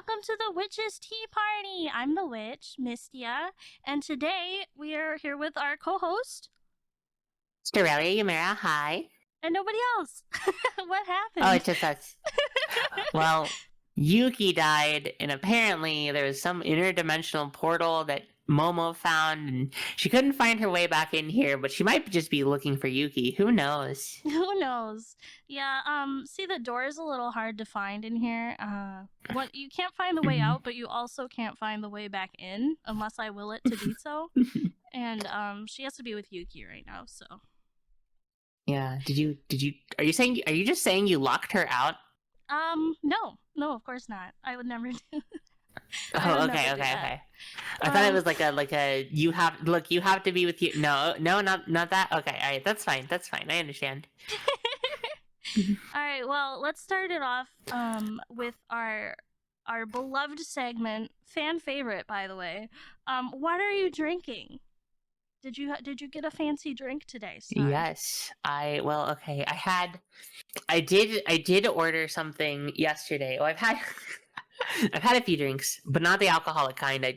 welcome to the Witch's Tea Party. I'm the witch, Mystia, and today we are here with our co-host, StareliaYumera, hi. and nobody else. What happened? Oh, it's just us. Well, Yuki died, and apparently there was some interdimensional portal that Momo found, and she couldn't find her way back in here, but she might just be looking for Yuki. Who knows? Who knows? Yeah, see, the door is a little hard to find in here. What you can't find the way out, but you also can't find the way back in unless I will it to do so. And she has to be with Yuki right now, so. Yeah. Are you just saying you locked her out? No, of course not. I would never do. Oh, okay. I thought it was like a you have to be with you. No, not that. Okay, all right, that's fine. I understand. All right, well, let's start it off with our beloved segment, fan favorite, by the way. What are you drinking? Did you get a fancy drink today, Star? Yes, I did order something yesterday. Oh, I've had a few drinks, but not the alcoholic kind. I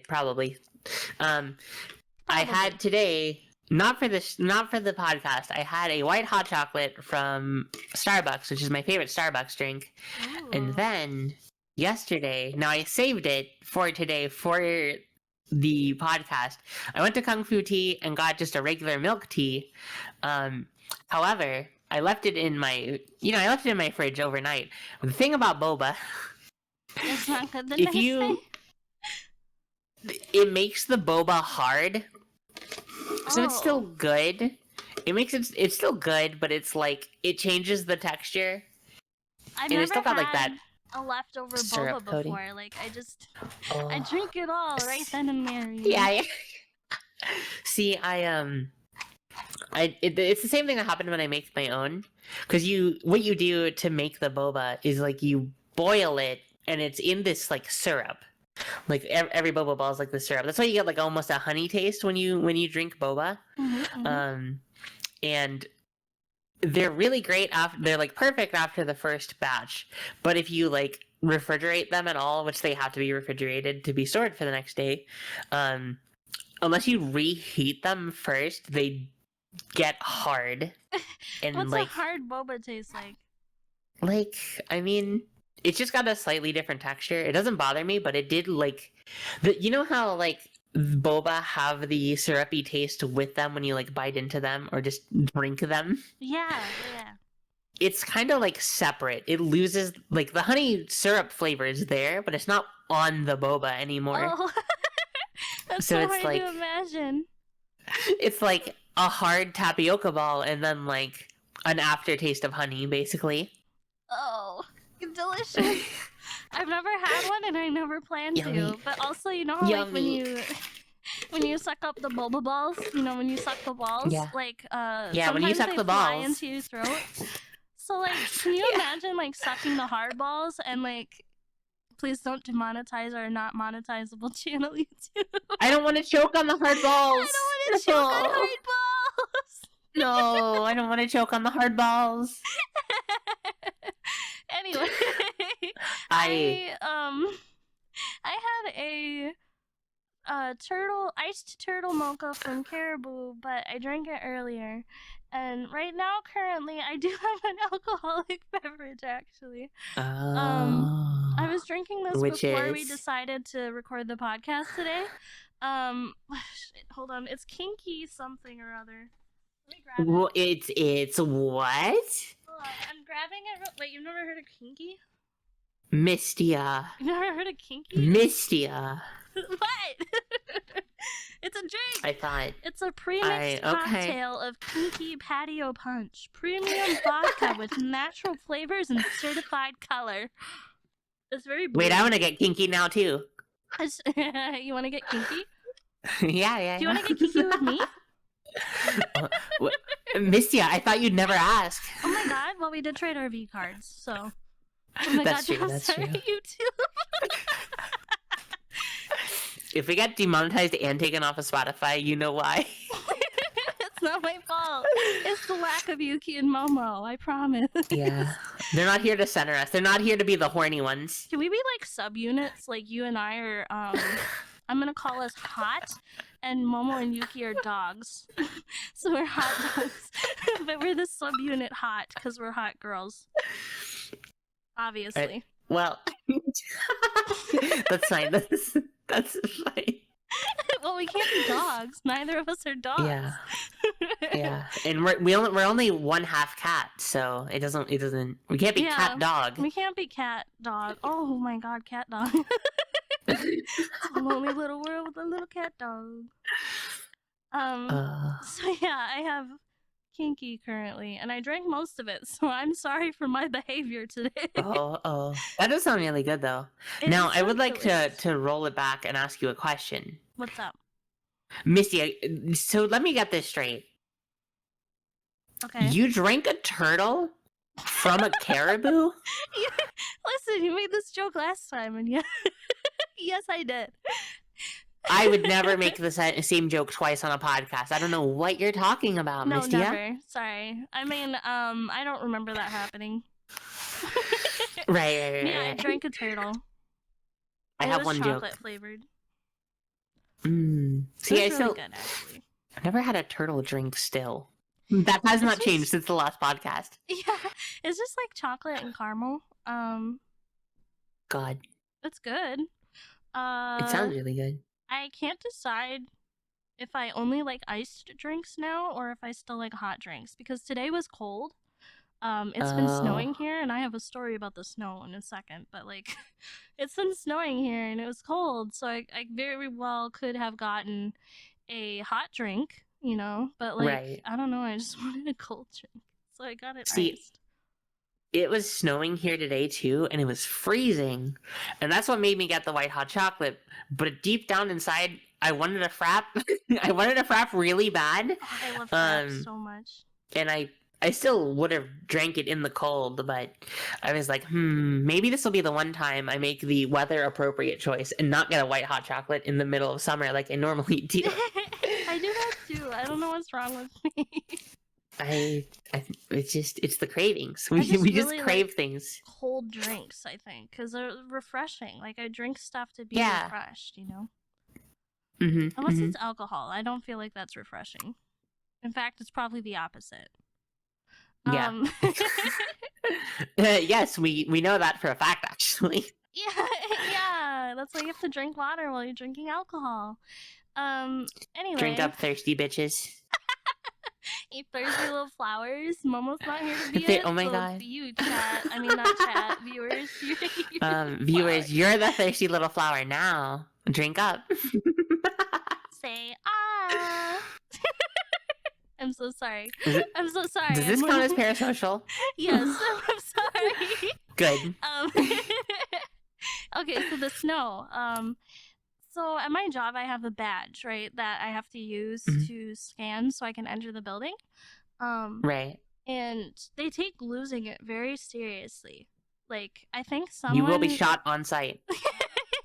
had today, not for the podcast. I had a white hot chocolate from Starbucks, which is my favorite Starbucks drink. Ooh. And then yesterday, now I saved it for today for the podcast. I went to Kung Fu Tea and got just a regular milk tea. However, I left it in my fridge overnight. The thing about boba, It's not good. it makes the boba hard, so it's still good. It's still good, but it's like it changes the texture. I've and never it's still got like that a leftover syrup boba coating. before. Like I drink it all right then and there. Yeah. See, it's the same thing that happened when I make my own. Because what you do to make the boba is like you boil it, and it's in this like syrup. Like every boba ball is like the syrup. That's why you get like almost a honey taste when you drink boba. Mm-hmm. And they're really great they're like perfect after the first batch. But if you like refrigerate them at all, which they have to be refrigerated to be stored for the next day, unless you reheat them first, they get hard. And What's like a hard boba taste like? Like, I mean, it's just got a slightly different texture. It doesn't bother me, but it did like you know how like boba have the syrupy taste with them when you like bite into them or just drink them? Yeah. It's kind of like separate. It loses like the honey syrup flavor is there, but it's not on the boba anymore. Oh. That's So so it's hard like- to imagine. It's like a hard tapioca ball and then like an aftertaste of honey, basically. Oh, delicious. I've never had one and I never plan to. Yummy. But also, you know how like Yummy. when you suck up the boba balls, when you suck the balls, Yeah. like Yeah, when you sometimes suck they the fly balls. into your throat. So like, can you imagine like sucking the hard balls and like, please don't demonetize our not monetizable channel, YouTube. I don't want to choke on the hard balls. I don't want to choke on No. hard balls. No, I don't want to choke on the hard balls. Anyway, I had a iced turtle mocha from Caribou, but I drank it earlier. And right now, currently, I do have an alcoholic beverage, actually. I was drinking this Which before we is? decided to record the podcast today. Hold on. It's Kinky something or other. Let me grab it. Well, it's what? Hold on. I'm grabbing it. Wait, you've never heard of Kinky? Mystia. You've never heard of Kinky? Mystia. What? It's a drink. I thought. It's a premixed cocktail of Kinky Patio Punch. Premium vodka with natural flavors and certified color. It's very blue. Wait, I want to get kinky now too. You want to get kinky? Yeah. Do you want to get kinky with me? Mystia, I thought you'd never ask. Oh my god, well, we did trade our V cards, so. Oh my That's god, true, I'm that's sorry, true. you too. If we get demonetized and taken off of Spotify, you know why. It's It's not my fault. It's the lack of Yuki and Momo. I promise. Yeah. They're not here to center us. They're not here to be the horny ones. Can we be like subunits? Like you and I are. I'm gonna call us hot, and Momo and Yuki are dogs. So we're hot dogs, but we're the subunit hot because we're hot girls. Obviously. Well, that's fine. That's fine. Well, we can't be dogs. Neither of us are dogs. Yeah. Yeah, and we're only one half cat, so it doesn't we can't be cat dog. We can't be cat dog. Oh my god, cat dog. It's a lonely little world with a little cat dog. So yeah, I have kinky currently, and I drank most of it, so I'm sorry for my behavior today. Oh, that does sound really good though. Now I would like to roll it back and ask you a question. What's up? Misty, so let me get this straight. Okay. You drank a turtle from a caribou? Listen, you made this joke last time, and yeah, yes, I did. I would never make the same joke twice on a podcast. I don't know what you're talking about, No, Misty. never. Sorry. I mean, I don't remember that happening. Right. Yeah, I drank a turtle. I have one joke. Chocolate flavored. See, It was really good, actually. I've never had a turtle drink still. That has not changed since the last podcast. Yeah, it's just like chocolate and caramel. God, it's good. it sounds really good. I can't decide if I only like iced drinks now or if I still like hot drinks because today was cold. It's been snowing here, and I have a story about the snow in a second. But like, it's been snowing here, and it was cold, so I very well could have gotten a hot drink, you know. But like, I don't know. I just wanted a cold drink, so I got it iced. It was snowing here today too, and it was freezing, and that's what made me get the white hot chocolate. But deep down inside, I wanted a frap. I wanted a frap really bad. Oh, I love fraps so much. And I still would have drank it in the cold, but I was like, maybe this will be the one time I make the weather appropriate choice and not get a white hot chocolate in the middle of summer like I normally do. I do that too. I don't know what's wrong with me. It's the cravings. We just crave like things. Cold drinks, I think, because they're refreshing. Like I drink stuff to be refreshed, you know. Unless it's alcohol, I don't feel like that's refreshing. In fact, it's probably the opposite. Yeah. Yes, we know that for a fact, actually. Yeah. That's why you have to drink water while you're drinking alcohol. Anyway. Drink up, thirsty bitches. Eat thirsty little flowers. Momo's not here to be it. Oh my so god. You chat. I mean, not chat. Viewers. Viewers, you're the thirsty little flower now. Drink up. Say ah. I'm so sorry. I'm so sorry. Does this count as parasocial? Yes, I'm sorry. Good. Okay, so the snow. So at my job, I have a badge, right, that I have to use to scan so I can enter the building. Right. And they take losing it very seriously. Like, I think someone... You will be shot on sight.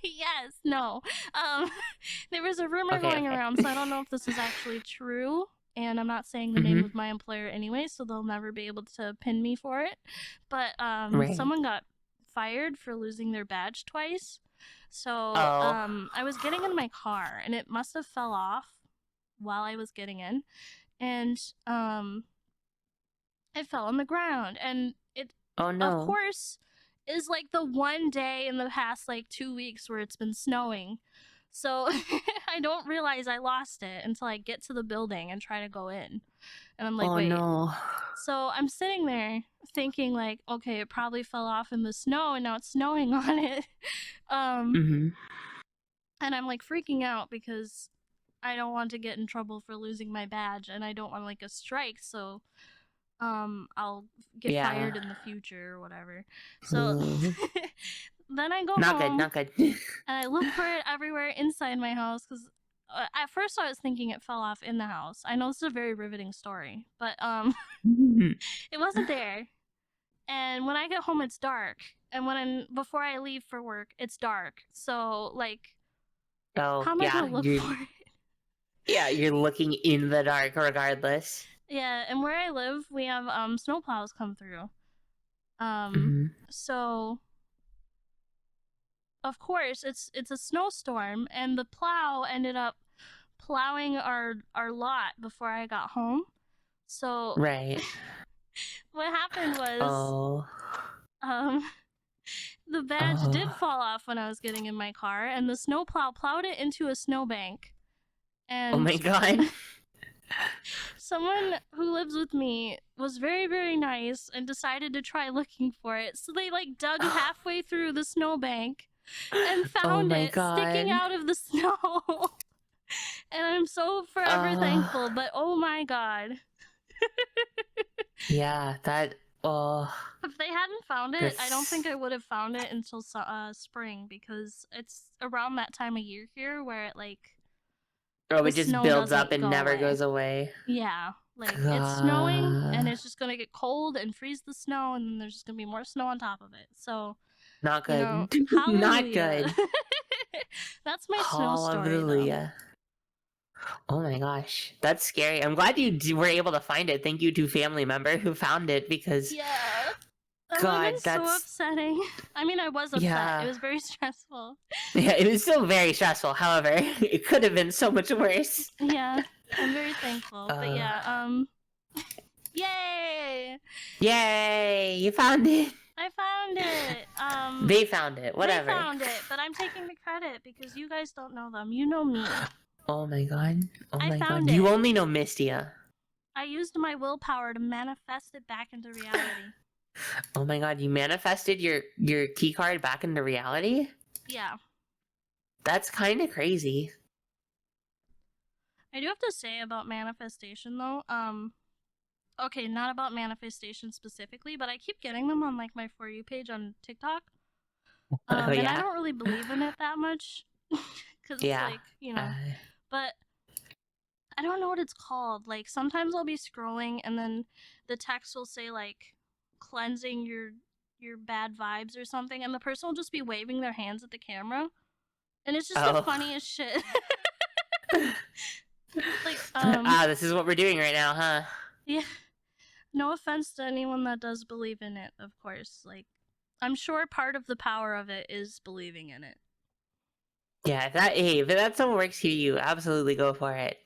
Yes, no. There was a rumor going around, so I don't know if this is actually true. And I'm not saying the name of my employer anyway, so they'll never be able to pin me for it. But someone got fired for losing their badge twice. So I was getting in my car, and it must have fell off while I was getting in. And it fell on the ground. And it, of course, is like the one day in the past like 2 weeks where it's been snowing. So I don't realize I lost it until I get to the building and try to go in. And I'm like, wait. No. So I'm sitting there thinking like, okay, it probably fell off in the snow and now it's snowing on it. And I'm like freaking out because I don't want to get in trouble for losing my badge and I don't want like a strike. So I'll get fired in the future or whatever. So then I go home. Not good. And I look for it everywhere inside my house because at first I was thinking it fell off in the house. I know this is a very riveting story, but it wasn't there. And when I get home, it's dark. And before I leave for work, it's dark. So like, how am I gonna look for it? Yeah, you're looking in the dark regardless. Yeah, and where I live, we have snowplows come through. Mhm. So of course it's a snowstorm, and the plow ended up plowing our lot before I got home. So Right. what happened was Oh. um the badge did Oh. fall off when I was getting in my car, and the snowplow plowed it into a snowbank. Oh And my god. someone who lives with me was very, very nice and decided to try looking for it. So they like dug halfway through the snowbank and Oh found my it sticking god. out of the snow. And I'm so forever thankful, but oh my god. Yeah, that. Oh. If they hadn't found it, I don't That's. think I would have found it until spring, because it's around that time of year here where it like Oh, the it just snow builds up doesn't and go never away. goes away. Yeah, like it's snowing and God. it's just gonna get cold and freeze the snow, and then there's just gonna be more snow on top of it. So, Not you know, good. Not hallelujah. good. That's my snow story, though. Hallelujah. Oh my gosh, that's scary. I'm glad you were able to find it. Thank you to family member who found it because, Yeah. That would have God, been so that's upsetting. I mean, I was upset. It yeah, was very stressful. yeah. It was still very stressful. However, it could have been so much worse. Yeah, I'm very thankful. But Uh, yeah, yay! Yay! You found it. I found it. They found it. They Whatever. found it, but I'm taking the credit because you guys don't know them. You know me. Oh my god. Oh I my found god. You it. only know Mystia. I used my willpower to manifest it back into reality. Oh my god, you manifested your key card back into reality? Yeah. That's kind of crazy. I do have to say about manifestation though, okay, not about manifestation specifically, but I keep getting them on like my For You page on TikTok. Oh And I yeah. don't really believe in it that much. Cause it's Yeah. like, but I don't know what it's called. Like sometimes I'll be scrolling and then the text will say like cleansing your bad vibes or something, and the person will just be waving their hands at the camera. And it's just the Oh. funniest shit. Like, This is what we're doing right now, huh? yeah. No offense to anyone that does believe in it, of course. Like, I'm sure part of the power of it is believing in it. Yeah, if that's what works for you, absolutely go for it.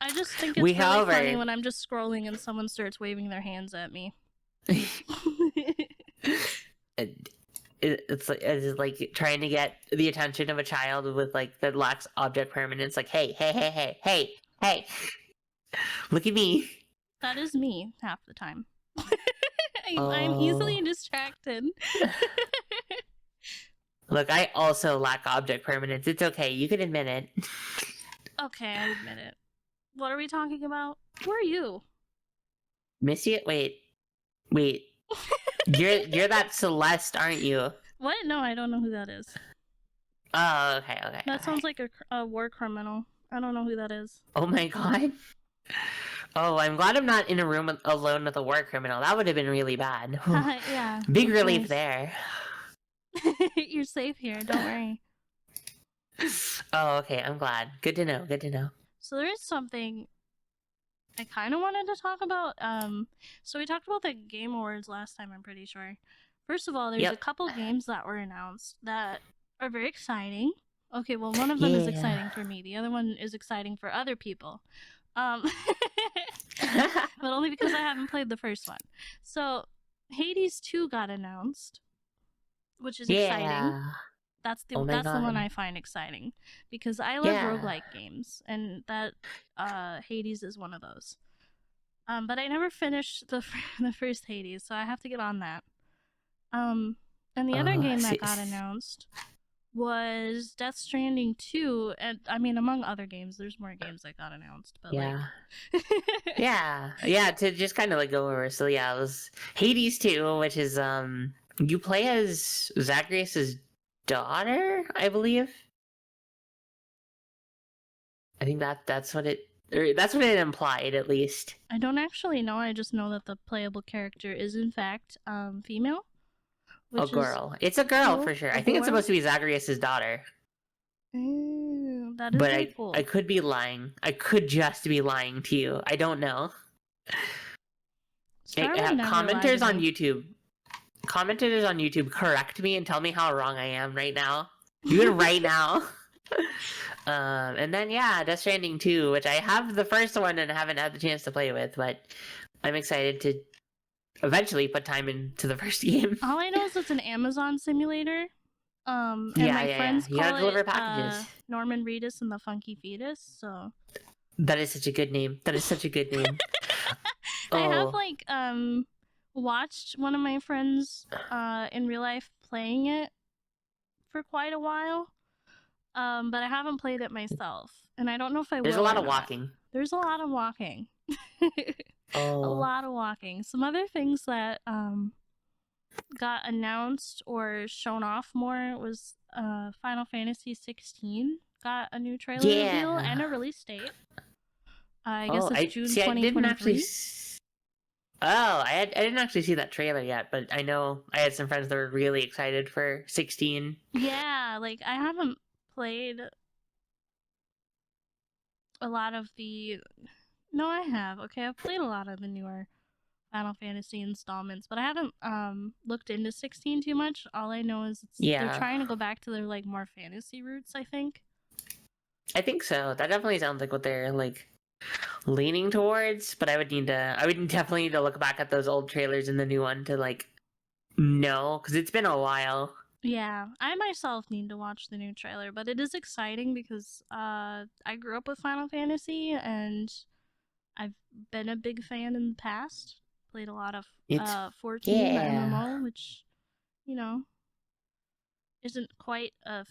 I just think it's really however, funny when I'm just scrolling and someone starts waving their hands at me. it's like trying to get the attention of a child with like that lacks object permanence. Like, hey, look at me. That is me half the time. Oh. I'm easily distracted. Look, I also lack object permanence. It's okay. You can admit it. Okay, I admit it. What are we talking about? Who are you? Missy, wait. You're that Celeste, aren't you? What? No, I don't know who that is. Oh, okay. That sounds like a war criminal. I don't know who that is. Oh my god. Oh, I'm glad I'm not in a room alone with a war criminal. That would have been really bad. Yeah. Big relief nice. there. You're safe here. Don't worry. Oh, okay. I'm glad. Good to know. So there is something I kind of wanted to talk about. So we talked about the Game Awards last time, I'm pretty sure. First of all, there's a couple games that were announced that are very exciting. Okay, well, one of them is exciting for me. The other one is exciting for other people. But only because I haven't played the first one. So Hades 2 got announced, which is exciting. That's the one I find exciting because I love roguelike games, and that Hades is one of those. But I never finished the first Hades, so I have to get on that. And the other game that got announced was Death Stranding 2, and I mean, among other games, there's more games that got announced, but yeah, to just kind of like go over. So yeah, it was Hades 2, which is you play as Zagreus's daughter, I believe. I think that's what it implied, at least. I don't actually know. I just know that the playable character is in fact female. A girl. It's a girl for sure. I think it's supposed to be Zagreus's daughter. That is But really cool. I could be lying. I could just be lying to you. I don't know. Commenters on YouTube, correct me and tell me how wrong I am right now. Do it right now. And then Death Stranding 2, which I have the first one and haven't had the chance to play with, but I'm excited to eventually put time into the first game. All I know is it's an Amazon simulator. And my friends You call gotta deliver it packages. Norman Reedus and the Funky Fetus. So that is such a good name. I have watched one of my friends in real life playing it for quite a while. But I haven't played it myself, and I don't know if I will. There's a lot of walking. There's a lot of walking. A lot of walking. Some other things that got announced or shown off more was Final Fantasy 16 got a new trailer reveal and a release date. I guess it's June 2023. I didn't actually see that trailer yet, but I know I had some friends that were really excited for 16. Yeah, I haven't played a lot of the... No, I have. Okay, I've played a lot of the newer Final Fantasy installments, but I haven't looked into 16 too much. All I know is they're trying to go back to their more fantasy roots, I think. I think so. That definitely sounds like what they're leaning towards, but I would definitely need to look back at those old trailers and the new one to know, because it's been a while. Yeah, I myself need to watch the new trailer, but it is exciting because I grew up with Final Fantasy and I've been a big fan in the past. Played a lot of 14, the MMO, which, isn't quite a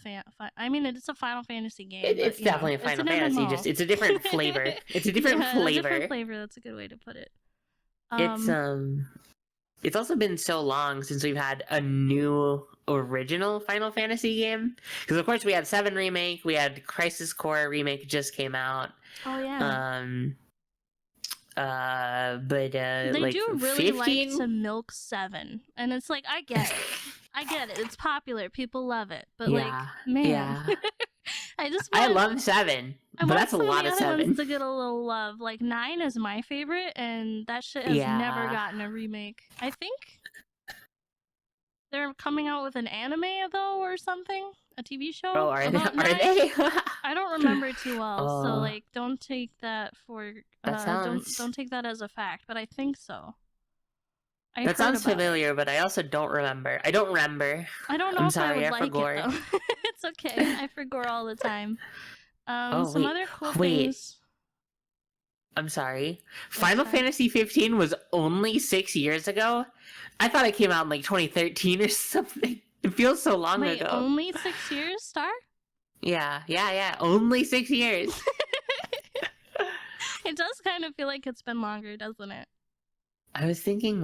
I mean, it's a Final Fantasy game. It's definitely a Final Fantasy, just it's a different flavor. It's a different flavor. A different flavor, that's a good way to put it. It's also been so long since we've had a new original Final Fantasy game. Because of course we had 7 Remake, we had Crisis Core Remake just came out. Oh yeah. But they do really 15? like to milk 7. And it's I get it. I get it. It's popular. People love it. But man. Yeah. I love 7. But that's a lot of 7. Ones to get a little love. 9 is my favorite, and that shit has never gotten a remake. I think they're coming out with an anime though, or something, a TV show. Oh, are they? I don't remember too well, so don't take that for don't take that as a fact. But I think so. That sounds familiar, but I also don't remember. I don't know I'm sorry, if I would like it, though. It's okay. I forgot all the time. Some other cool things. I'm sorry. Final Fantasy 15 was only 6 years ago? I thought it came out in 2013 or something. It feels so long ago. Only 6 years, Star? Yeah. Only 6 years. It does kind of feel like it's been longer, doesn't it? I was thinking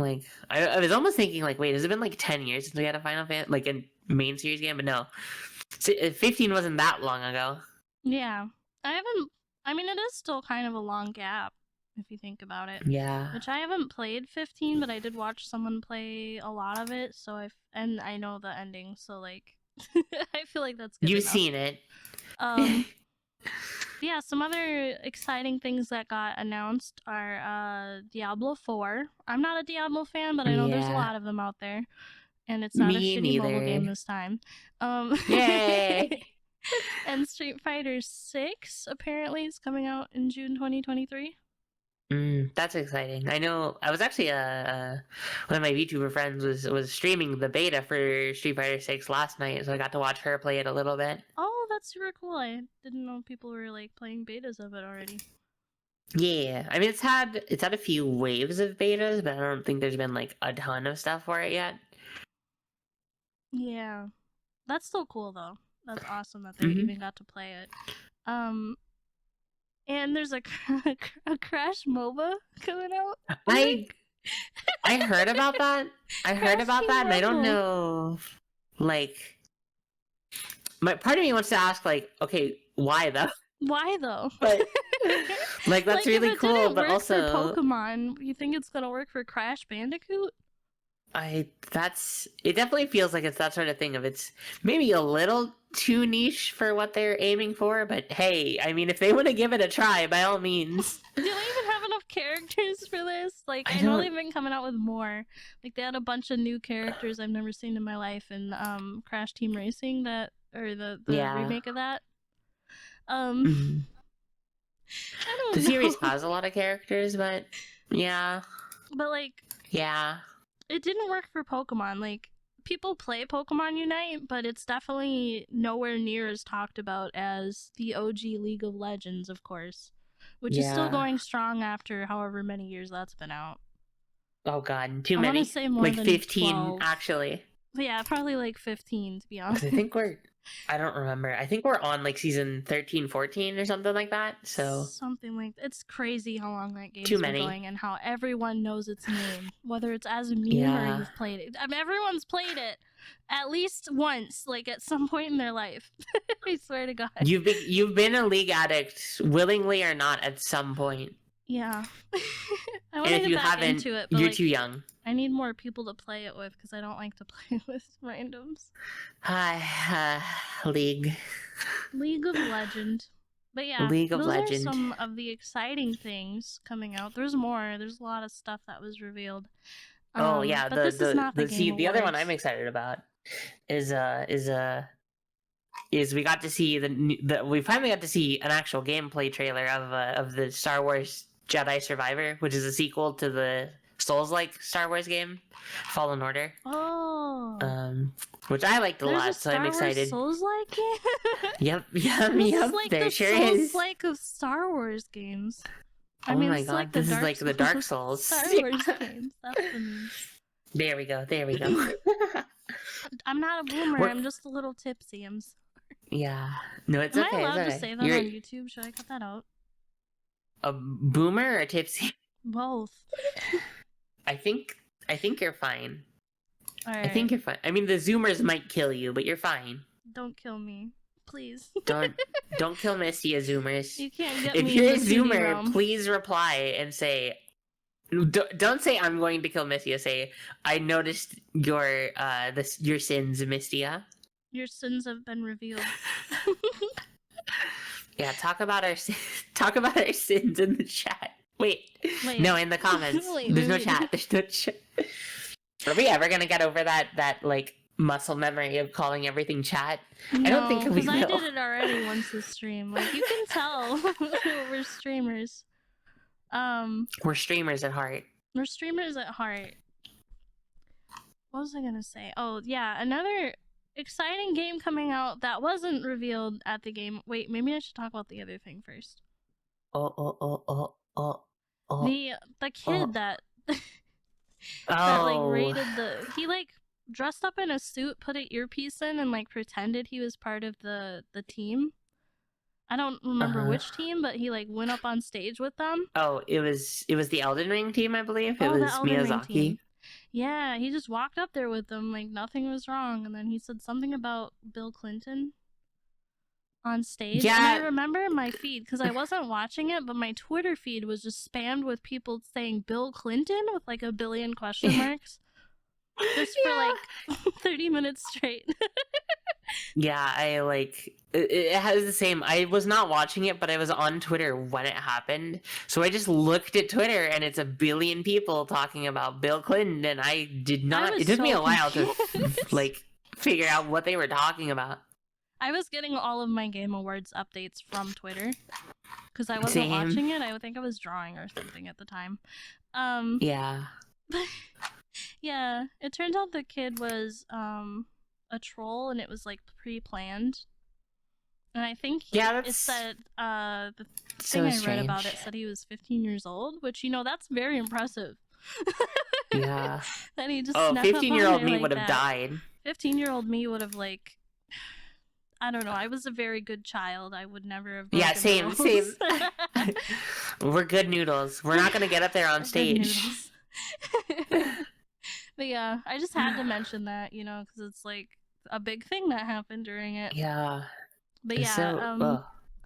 I was almost thinking wait, has it been 10 years since we had a Final Fantasy, a main series game? But no. 15 wasn't that long ago. Yeah. I mean, it is still kind of a long gap, if you think about it. Yeah. Which I haven't played 15, but I did watch someone play a lot of it, and I know the ending, so I feel like that's good You've enough. seen it. Yeah, some other exciting things that got announced are Diablo 4. I'm not a Diablo fan, but I know there's a lot of them out there. And it's not a shitty mobile game this time. Yay! And Street Fighter 6 apparently is coming out in June 2023. That's exciting. I know. I was actually one of my VTuber friends was streaming the beta for Street Fighter 6 last night, so I got to watch her play it a little bit. Oh, that's super cool. I didn't know people were playing betas of it already. Yeah, I mean it's had a few waves of betas, but I don't think there's been a ton of stuff for it yet. Yeah, that's still cool though. That's awesome that they even got to play it. And there's a Crash MOBA coming out. I heard about that. And I don't know. My part of me wants to ask, okay, why though? Why though? But that's really cool. But also, for Pokemon, you think it's gonna work for Crash Bandicoot? it definitely feels like it's that sort of thing of it's maybe a little too niche for what they're aiming for, but hey, I mean, if they want to give it a try, by all means. Do they even have enough characters for this? Like, I know they've been coming out with more. Like, they had a bunch of new characters I've never seen in my life in Crash Team Racing, the remake of that. Mhm. I don't The know. series has a lot of characters, but yeah. But like, Yeah. it didn't work for Pokemon. Like, people play Pokemon Unite, but it's definitely nowhere near as talked about as the OG League of Legends, of course, which is still going strong after however many years that's been out. Oh god, too I many. want to say more like than 15 12. actually. But yeah, probably like 15 to be honest. I think I don't remember. I think we're on like season 13, 14 or something like that. So something like it's crazy how long that game's too been many. going and how everyone knows its name, whether it's as a meme or you've played it. I mean, everyone's played it at least once, like at some point in their life. I swear to God. You've been a League addict, willingly or not, at some point. Yeah. I want And to if get you back haven't, into it, but you're like, too young. I need more people to play it with because I don't like to play with randoms. League. League of Legend. But yeah, League of those Legend. are some of the exciting things coming out. There's more. There's a lot of stuff that was revealed. Oh yeah, but this is not the Game the other one Awards. I'm excited about is we got to see we finally got to see an actual gameplay trailer of the Star Wars Jedi Survivor, which is a sequel to the Souls-like Star Wars game, Fallen Order. Oh. Which I liked a lot, so I'm excited. Souls-like game? Yep. This is like there the sure is. Souls-like of Star Wars games. Oh my god, this is like the Dark Souls. Star Wars games. That's the meme. There we go. I'm not a boomer. I'm just a little tipsy. I'm sorry. Yeah. No, it's Am okay. I allowed it's to okay. say that on YouTube? Should I cut that out? A boomer or a tipsy? Both. I think you're fine. All right. I think you're fine. I mean, the Zoomers might kill you, but you're fine. Don't kill me, please. Don't kill Misty, Zoomers. You can't get if me. If you're in a the Zoomer, realm. please reply and say. Don't say I'm going to kill Misty. Say I noticed your sins, Mistia. Your sins have been revealed. Yeah, talk about our sins in the chat. Wait. No, in the comments. There's no chat. There's no chat. Are we ever gonna get over that like muscle memory of calling everything chat? No, I don't think we will. I did it already once this stream. Like you can tell we're streamers. We're streamers at heart. We're streamers at heart. What was I gonna say? Oh yeah, another exciting game coming out that wasn't revealed at the game. Wait, maybe I should talk about the other thing first. The kid that that like raided he like dressed up in a suit, put an earpiece in, and like pretended he was part of the team. I don't remember which team, but he like went up on stage with them. Oh, it was the Elden Ring team, I believe. It was the Elden Ring Miyazaki. Team. Yeah, he just walked up there with them like nothing was wrong, and then he said something about Bill Clinton on stage. Yeah. And I remember my feed, because I wasn't watching it, but my Twitter feed was just spammed with people saying Bill Clinton with like a billion question marks. Just for like 30 minutes straight. Yeah, I like it has the same. I was not watching it, but I was on Twitter when it happened. So I just looked at Twitter and it's a billion people talking about Bill Clinton, and I did not. It took me a while to like figure out what they were talking about. I was getting all of my Game Awards updates from Twitter because I wasn't watching it. I would think I was drawing or something at the time. Yeah. Yeah, it turns out the kid was a troll, and it was like pre-planned. And I think it said the thing I read about it said he was 15 years old, which that's very impressive. Yeah. That he just 15-year-old me would have died. 15-year-old me would have like, I don't know. I was a very good child. I would never have. Yeah, same. We're good noodles. We're not gonna get up there on stage. But yeah, I just had to mention that, because it's like a big thing that happened during it. Yeah. But yeah,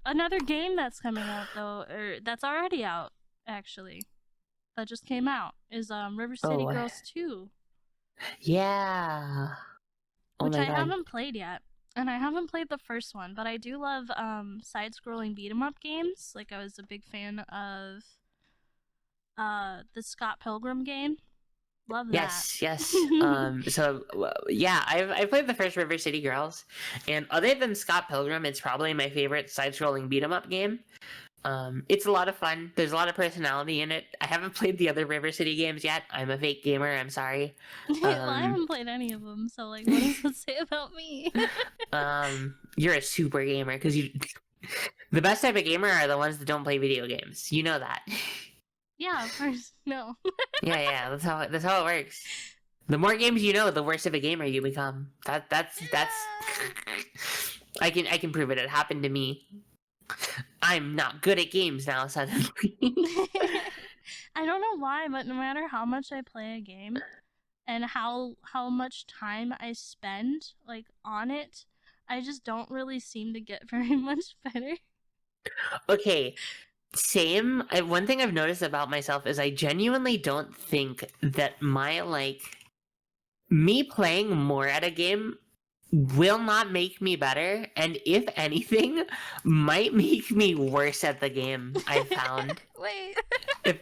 another game that's coming out though, or that's already out actually, that just came out is River City Girls 2. Yeah. Oh which my I god. haven't played yet. And I haven't played the first one, but I do love side-scrolling beat 'em up games. Like I was a big fan of the Scott Pilgrim game. Love that. Yes, yes. Yeah, I've played the first River City Girls, and other than Scott Pilgrim, it's probably my favorite side-scrolling beat 'em up game. It's a lot of fun. There's a lot of personality in it. I haven't played the other River City games yet. I'm a fake gamer. I'm sorry. Well, I haven't played any of them, so like, what does that say about me? You're a super gamer because you. The best type of gamer are the ones that don't play video games. You know that. Yeah, of course. No. Yeah. That's how it works. The more games you know, the worse of a gamer you become. That's. I can prove it. It happened to me. I'm not good at games now suddenly. I don't know why, but no matter how much I play a game and how much time I spend like on it, I just don't really seem to get very much better. Okay, same. One thing I've noticed about myself is I genuinely don't think that me playing more at a game will not make me better, and if anything, might make me worse at the game. I found. Wait. If,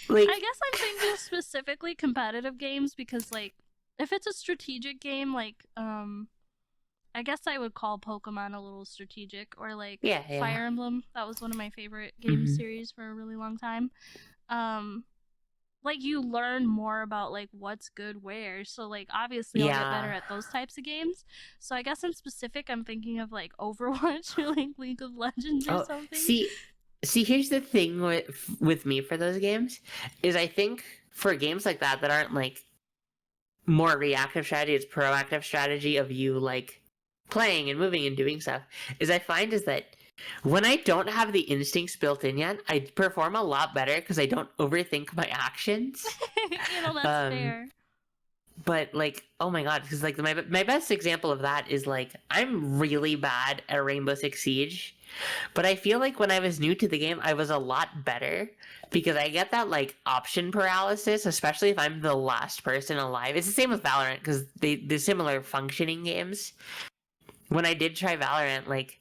like, I guess I'm thinking specifically competitive games because like if it's a strategic game like I guess I would call Pokemon a little strategic, or like yeah. Fire Emblem. That was one of my favorite game series for a really long time. Like you learn more about like what's good where. So like obviously I'll get better at those types of games. So I guess in specific I'm thinking of like Overwatch or like League of Legends or something. See, here's the thing with me for those games is I think for games like that aren't like more reactive strategy, it's proactive strategy of you like playing and moving and doing stuff. Is I find is that when I don't have the instincts built in yet, I perform a lot better because I don't overthink my actions. That's fair. But like, oh my god, because like my best example of that is like I'm really bad at Rainbow Six Siege, but I feel like when I was new to the game, I was a lot better because I get that option paralysis, especially if I'm the last person alive. It's the same with Valorant because they're similar functioning games. When I did try Valorant,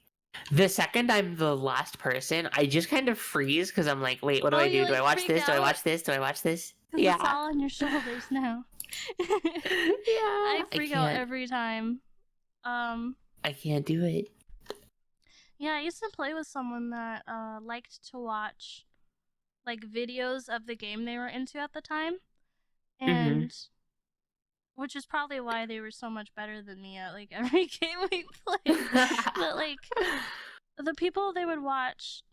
the second I'm the last person, I just kind of freeze because I'm like, wait, what do I do? Do I watch this? Do I watch this? Do I watch this? Yeah, it's all on your shoulders now. I freak out every time. I can't do it. Yeah, I used to play with someone that liked to watch videos of the game they were into at the time, and which is probably why they were so much better than me at every game we played. But the people they would watch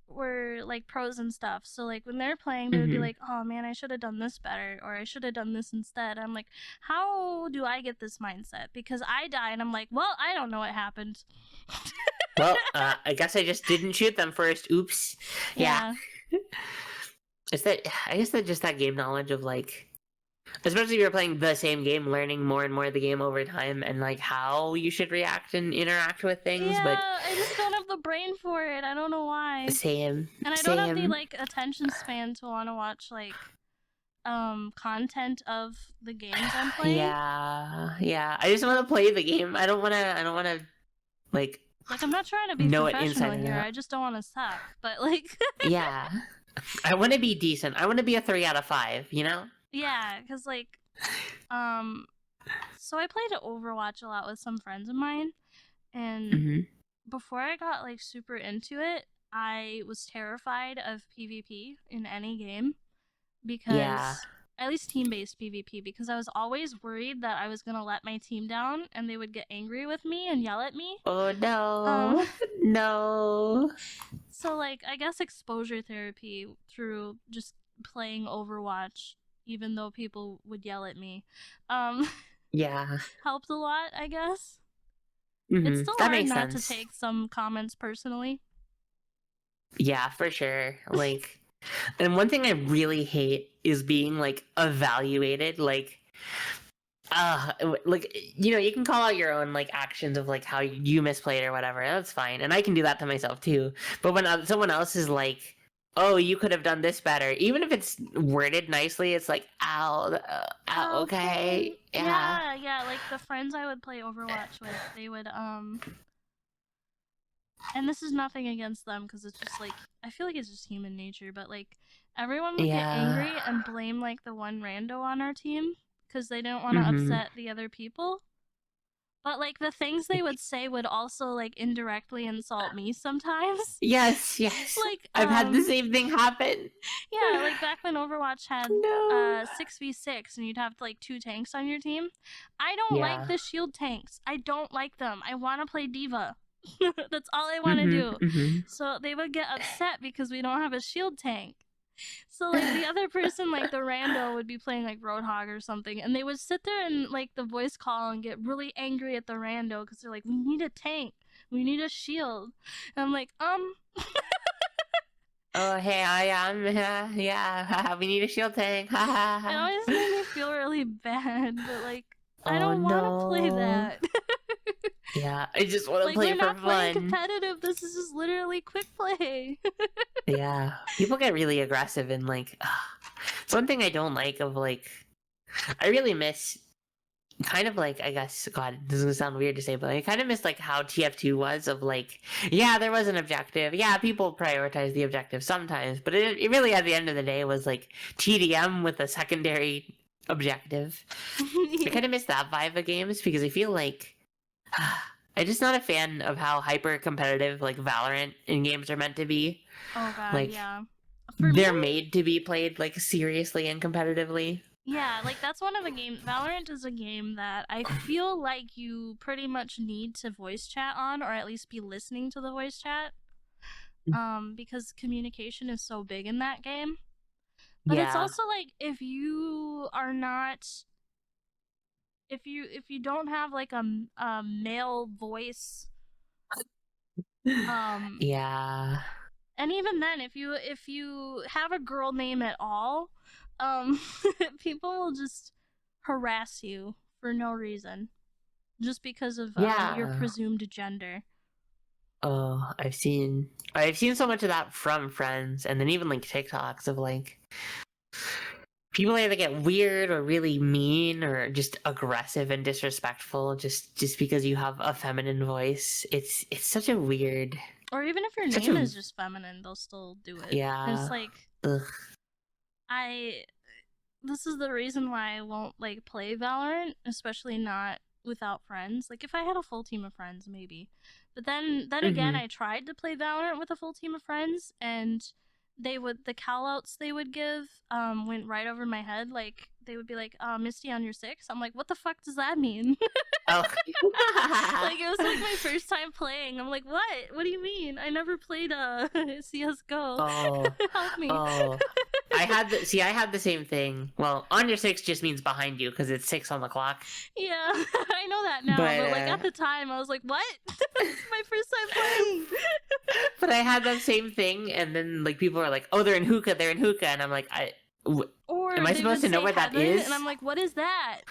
were pros and stuff. So when they're playing, they would be like, "Oh man, I should have done this better, or I should have done this instead." I'm like, "How do I get this mindset?" Because I die, and I'm like, "Well, I don't know what happened." Well, I guess I just didn't shoot them first. Oops. Yeah. I guess that just that game knowledge of especially if you're playing the same game, learning more and more of the game over time and how you should react and interact with things. Yeah, but I just don't have the brain for it. I don't know why. Same. And I don't have the attention span to want to watch content of the games I'm playing. Yeah. I just want to play the game. I don't want to I'm not trying to be professional here. I just don't want to suck. But yeah. I want to be decent. I want to be a 3 out of 5, you know? Yeah, because so I played Overwatch a lot with some friends of mine, and before I got super into it, I was terrified of PvP in any game because at least team-based PvP, because I was always worried that I was gonna let my team down and they would get angry with me and yell at me. Oh no. No. So I guess exposure therapy through just playing Overwatch, even though people would yell at me, helped a lot, I guess. It's still hard not to take some comments personally. Yeah, for sure. And one thing I really hate is being evaluated. You can call out your own actions of how you misplayed or whatever. That's fine, and I can do that to myself too. But when someone else is oh, you could have done this better. Even if it's worded nicely, it's like, ow, okay, yeah. Yeah, like the friends I would play Overwatch with, they would and this is nothing against them because it's just like I feel like it's just human nature, but like everyone would get Yeah. angry and blame like the one rando on our team because they didn't want to Mm-hmm. upset the other people. But like the things they would say would also like indirectly insult me sometimes. Yes, yes. Like I've had the same thing happen. yeah, like back when Overwatch had No. 6v6 and you'd have like 2 tanks on your team. I don't like Yeah. the shield tanks. I don't like them. I want to play diva. That's all I want to Mm-hmm. do. Mm-hmm. So they would get upset because we don't have a shield tank. So like the other person, like the rando, would be playing like Roadhog or something, and they would sit there and like the voice call and get really angry at the rando because they're like, "We need a tank, we need a shield," and I'm like, Oh, hey, I am. Yeah. We need a shield tank. It always made me feel really bad, but like I Oh don't want to play no. that. Yeah, I just want to Like play we're for not playing fun. competitive. This is just literally quick play. Yeah, people get really aggressive and like. It's one thing I don't like of like. I really miss. Kind of like, I guess, God, this is gonna sound weird to say, but I kind of miss like how TF2 was of like, yeah, there was an objective. Yeah, people prioritize the objective sometimes, but it really at the end of the day was like TDM with a secondary objective. I kind of miss that vibe of games because I feel like I'm just not a fan of how hyper competitive like Valorant in games are meant to be. Oh god, Like yeah. For me, they're made to be played like seriously and competitively. yeah, like that's one of the games. Valorant is a game that I feel like you pretty much need to voice chat on, or at least be listening to the voice chat, because communication is so big in that game. But it's Yeah. also like if you are not, if you don't have like a male voice, um, Yeah. and even then, if you have a girl name at all, um, people will just harass you for no reason, just because of your Yeah. presumed gender. Oh, I've seen so much of that from friends and then even like TikToks of like people either get weird or really mean or just aggressive and disrespectful just because you have a feminine voice. It's such a weird Or even if your such name a is just feminine, they'll still do it. It's yeah. like Ugh. I. This is the reason why I won't like play Valorant, especially not without friends. Like if I had a full team of friends, maybe. But then again, Mm-hmm. I tried to play Valorant with a full team of friends, and the callouts they would give went right over my head. Like they would be like, Misty on your 6. I'm like, what the fuck does that mean? Oh. Like it was like my first time playing. I'm like, what? What do you mean? I never played CS:GO. Oh. Help me. Oh. I had the same thing. Well, on your 6 just means behind you because it's 6 on the clock. Yeah, I know that now, But but like at the time, I was like, "What? This is my first time playing." but I had that same thing, and then like people are like, "Oh, they're in hookah, and I'm like, Or am I they supposed would to know say where that heaven, is? and I'm like, "What is that?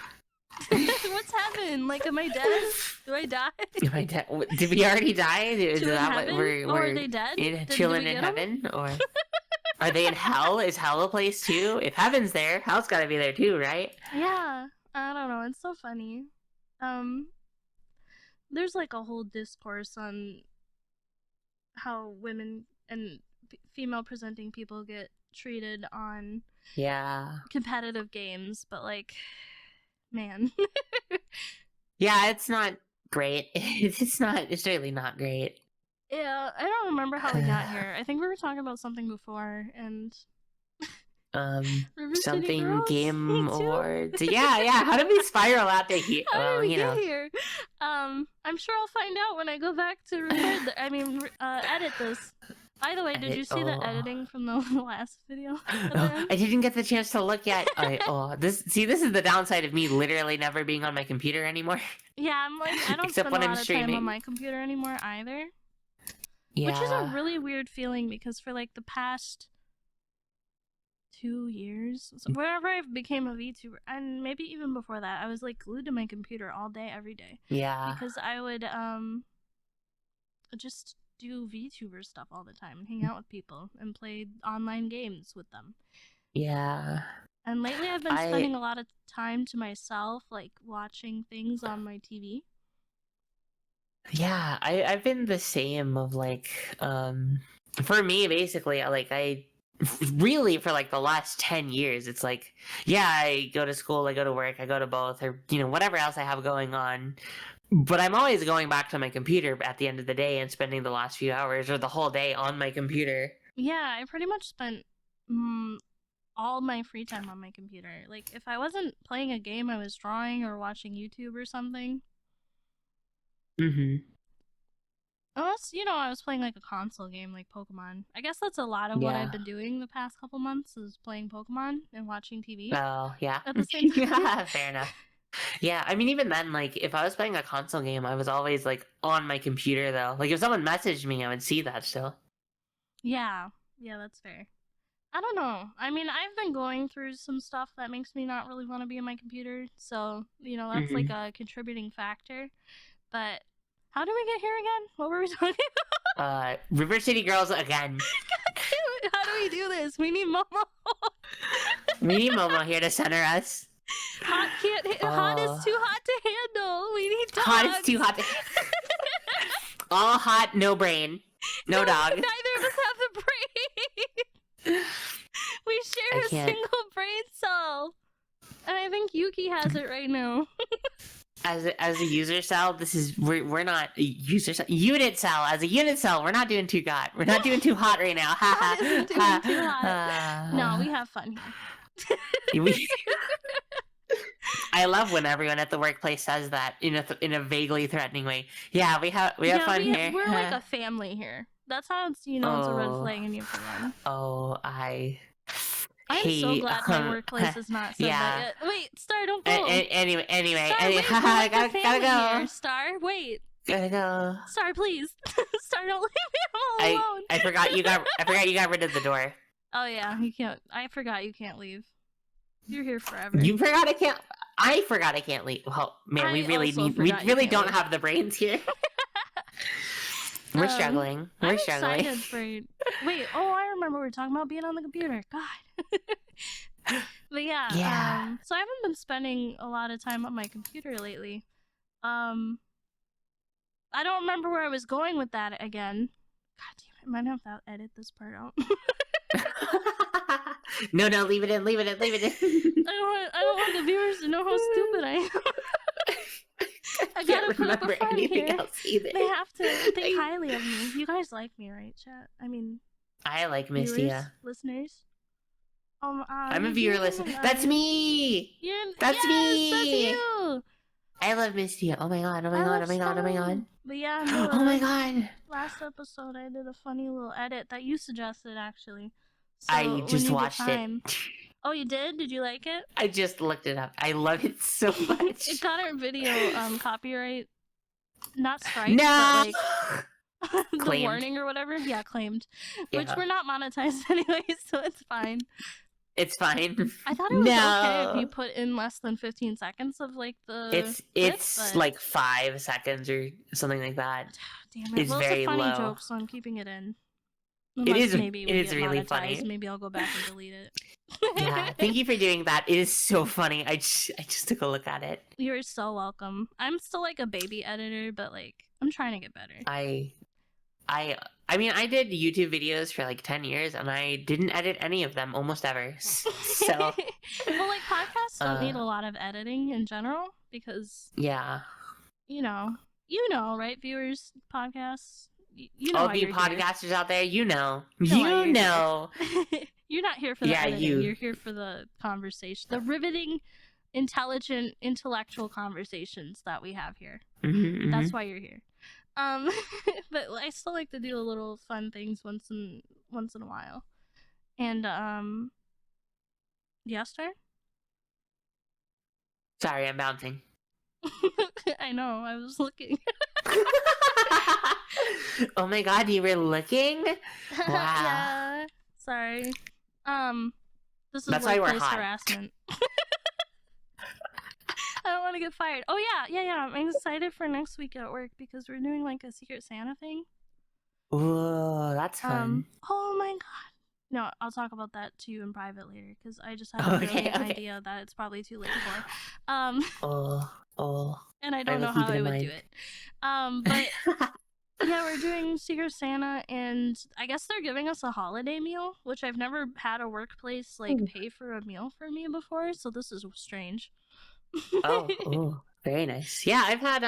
What's heaven? Like, am I dead? Do I die? Am I dead? Did we already die? Is Two in that what heaven? we're Are they dead? Did chilling we in get them?" heaven, or are they in hell? Is hell a place too? If heaven's there, hell's got to be there too, right? Yeah, I don't know. It's so funny. Um, there's like a whole discourse on how women and female presenting people get treated on Yeah, competitive games, but like, man. yeah, it's not great. It's not. It's really not great. Yeah, I don't remember how we got here. I think we were talking about something before, and River City Something Girls. Me game too. awards. Yeah. How did we spiral out to here? How did Well, we get here? I'm sure I'll find out when I go back to record. Edit this. By the way, did you see the oh. editing from the last video? Oh, I didn't get the chance to look yet. This is the downside of me literally never being on my computer anymore. Yeah, I'm like, I don't Except spend when a I'm lot of time on streaming. my computer anymore either. Yeah. Which is a really weird feeling because for like the past 2 years, so whenever I became a VTuber, and maybe even before that, I was like glued to my computer all day, every day. Yeah. Because I would just do VTuber stuff all the time and hang out with people and play online games with them. Yeah. And lately I've been spending a lot of time to myself, like watching things on my TV. Yeah, I've been the same of like for me basically I really for like the last 10 years it's like yeah, I go to school, I go to work, I go to both, or whatever else I have going on. But I'm always going back to my computer at the end of the day and spending the last few hours or the whole day on my computer. Yeah, I pretty much spent all my free time on my computer. Like, if I wasn't playing a game, I was drawing or watching YouTube or something. Mm-hmm. Unless, I was playing like a console game like Pokemon. I guess that's a lot of what I've been doing the past couple months is playing Pokemon and watching TV. Oh, yeah. At the same time. Yeah, fair enough. Yeah, I mean, even then, like, if I was playing a console game, I was always, like, on my computer, though. Like, if someone messaged me, I would see that still. Yeah, that's fair. I don't know. I mean, I've been going through some stuff that makes me not really want to be on my computer, so, that's like a contributing factor. But how did we get here again? What were we talking about? River City Girls again. God damn it, how do we do this? We need Momo. We need Momo here to center us. Hot is too hot to handle. We need dogs. Hot is too hot to all hot, no brain. No dog. Neither of us have the brain. We share a single brain cell. And I think Yuki has it right now. As a user cell, we're not a user cell. Unit cell. As a unit cell, we're not doing too hot. We're not doing too hot right now. Too hot. No, we have fun here. I love when everyone at the workplace says that in a vaguely threatening way. Yeah, we have fun here. We're like a family here. That's how it's it's a red flag and you have to run. Oh, I'm so glad my workplace has not said that yet. Wait, Star, don't go. Anyway, Star, wait, I gotta go. Here. Star, wait. Gotta go. Star, please. Star, don't leave me alone. I forgot you got rid of the door. Oh yeah, you can't. I forgot you can't leave. You're here forever. You forgot I can't. I forgot I can't leave. Well, man, we really don't have the brains here. We're struggling. We're struggling. Excited for... Wait, I remember we were talking about being on the computer. God. But yeah. So I haven't been spending a lot of time on my computer lately. I don't remember where I was going with that again. God damn it, I might have to edit this part out. No, leave it in. I don't want the viewers to know how stupid I am. I gotta put up a front here. Else either. They have to think highly of me. You guys like me, right, chat? I mean, I like Mystia. Listeners. I'm a viewer listener. That's me. That's me. That's you. I love Mystia. Oh my god. But yeah, oh my god. Last episode, I did a funny little edit that you suggested, actually. So I just watched it. Oh, you did? Did you like it? I just looked it up. I love it so much. It got our video copyright, not strike, no! but like the warning or whatever. Yeah, claimed. Yeah. Which we're not monetized anyway, so it's fine. It's fine. I thought it was okay if you put in less than 15 seconds of like the. It's like 5 seconds or something like that. Damn it! It's very low. It's a funny joke, so I'm keeping it in. Unless it is really funny. Maybe I'll go back and delete it. Yeah, thank you for doing that. It is so funny. I just took a look at it. You're so welcome. I'm still like a baby editor, but like I'm trying to get better. I mean, I did YouTube videos for like 10 years, and I didn't edit any of them almost ever. So, well, like podcasts don't need a lot of editing in general because you know, right, viewers, podcasts. You know, all of you podcasters out there, you know. You're not here for the editing. You're here for the conversation, the riveting, intelligent, intellectual conversations that we have here. Mm-hmm, That's why you're here. But I still like to do a little fun things once in a while. And Star? Sorry, I'm bouncing. I know. I was looking. Oh my god, you were looking? Wow. Yeah. Sorry. This is That's why we're hot. Harassment. I don't want to get fired. Oh yeah. I'm excited for next week at work because we're doing like a Secret Santa thing. Ooh, that's fun. Oh my god. No, I'll talk about that to you in private later because I just had a Okay, brilliant okay. idea that it's probably too late for. Oh, And I I don't will know how keep it I in would do mind. it. But yeah, we're doing Secret Santa, and I guess they're giving us a holiday meal, which I've never had a workplace like pay for a meal for me before, so this is strange. Oh, very nice. Yeah, I've had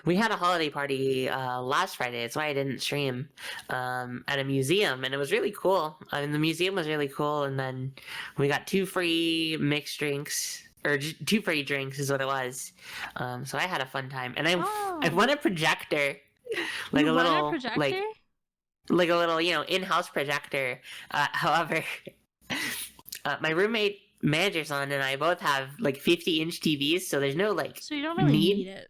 we had a holiday party last Friday. That's why I didn't stream at a museum, and it was really cool. I mean, the museum was really cool, and then we got 2 free mixed drinks. Or 2 free drinks is what it was. So I had a fun time, and I Oh, won a projector, like you a won a little projector? like a little in-house projector. However, my roommate manager's on and I both have like 50-inch TVs, so there's no like So you don't really need need. it.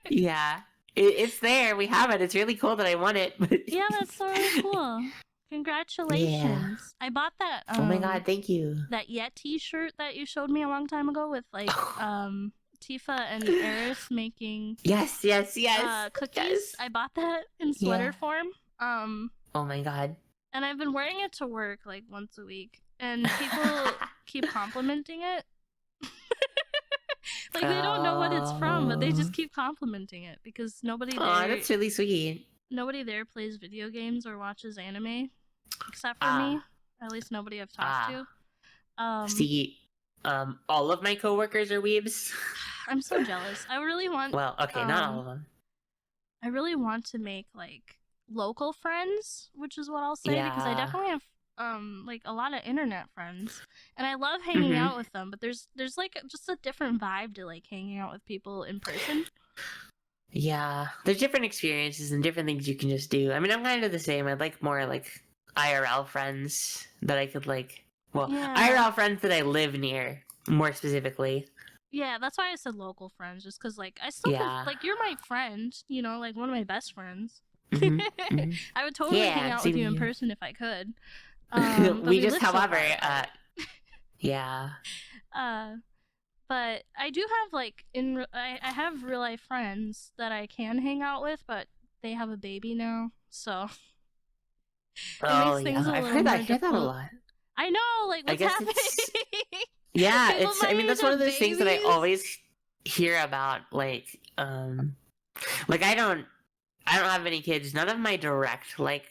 Yeah, it's there. We have it. It's really cool that I won it. But Yeah, that's so really cool. yeah. Congratulations. I bought that Oh my god, thank you. that Yeti shirt that you showed me a long time ago with like Tifa and Eris making Yes, yes, yes, cookies. yes. I bought that in sweater Yeah. form. Oh my god. And I've been wearing it to work like once a week, and people keep complimenting it. Like they don't know what it's from, but they just keep complimenting it because nobody there that's really sweet. plays video games or watches anime except for me. At least nobody I've talked to. See, all of my coworkers are weebs. I'm so jealous. I really want. Well, okay, not all of them. I really want to make like local friends, which is what I'll say, because I Yeah. definitely have like a lot of internet friends, and I love hanging Mhm. out with them. But there's like just a different vibe to like hanging out with people in person. Yeah, there's different experiences and different things you can just do. I mean, I'm kind of the same. I'd like more like IRL friends that I could like. Well, Yeah. IRL friends that I live near, more specifically. Yeah, that's why I said local friends, just because like I still Yeah. like you're my friend, you know, like one of my best friends. Mhm, mhm. I would totally Yeah, hang out same with you in here. person if I could. But we just, live so however, far apart. yeah. But I do have like I have real life friends that I can hang out with, but they have a baby now, so it makes things a I've little heard more that. I hear that a difficult. lot. I know, like I what's guess happening? yeah, People it's. my I mean, that's age one have of those things that I babies. always hear about. Like I don't have any kids. None of my direct like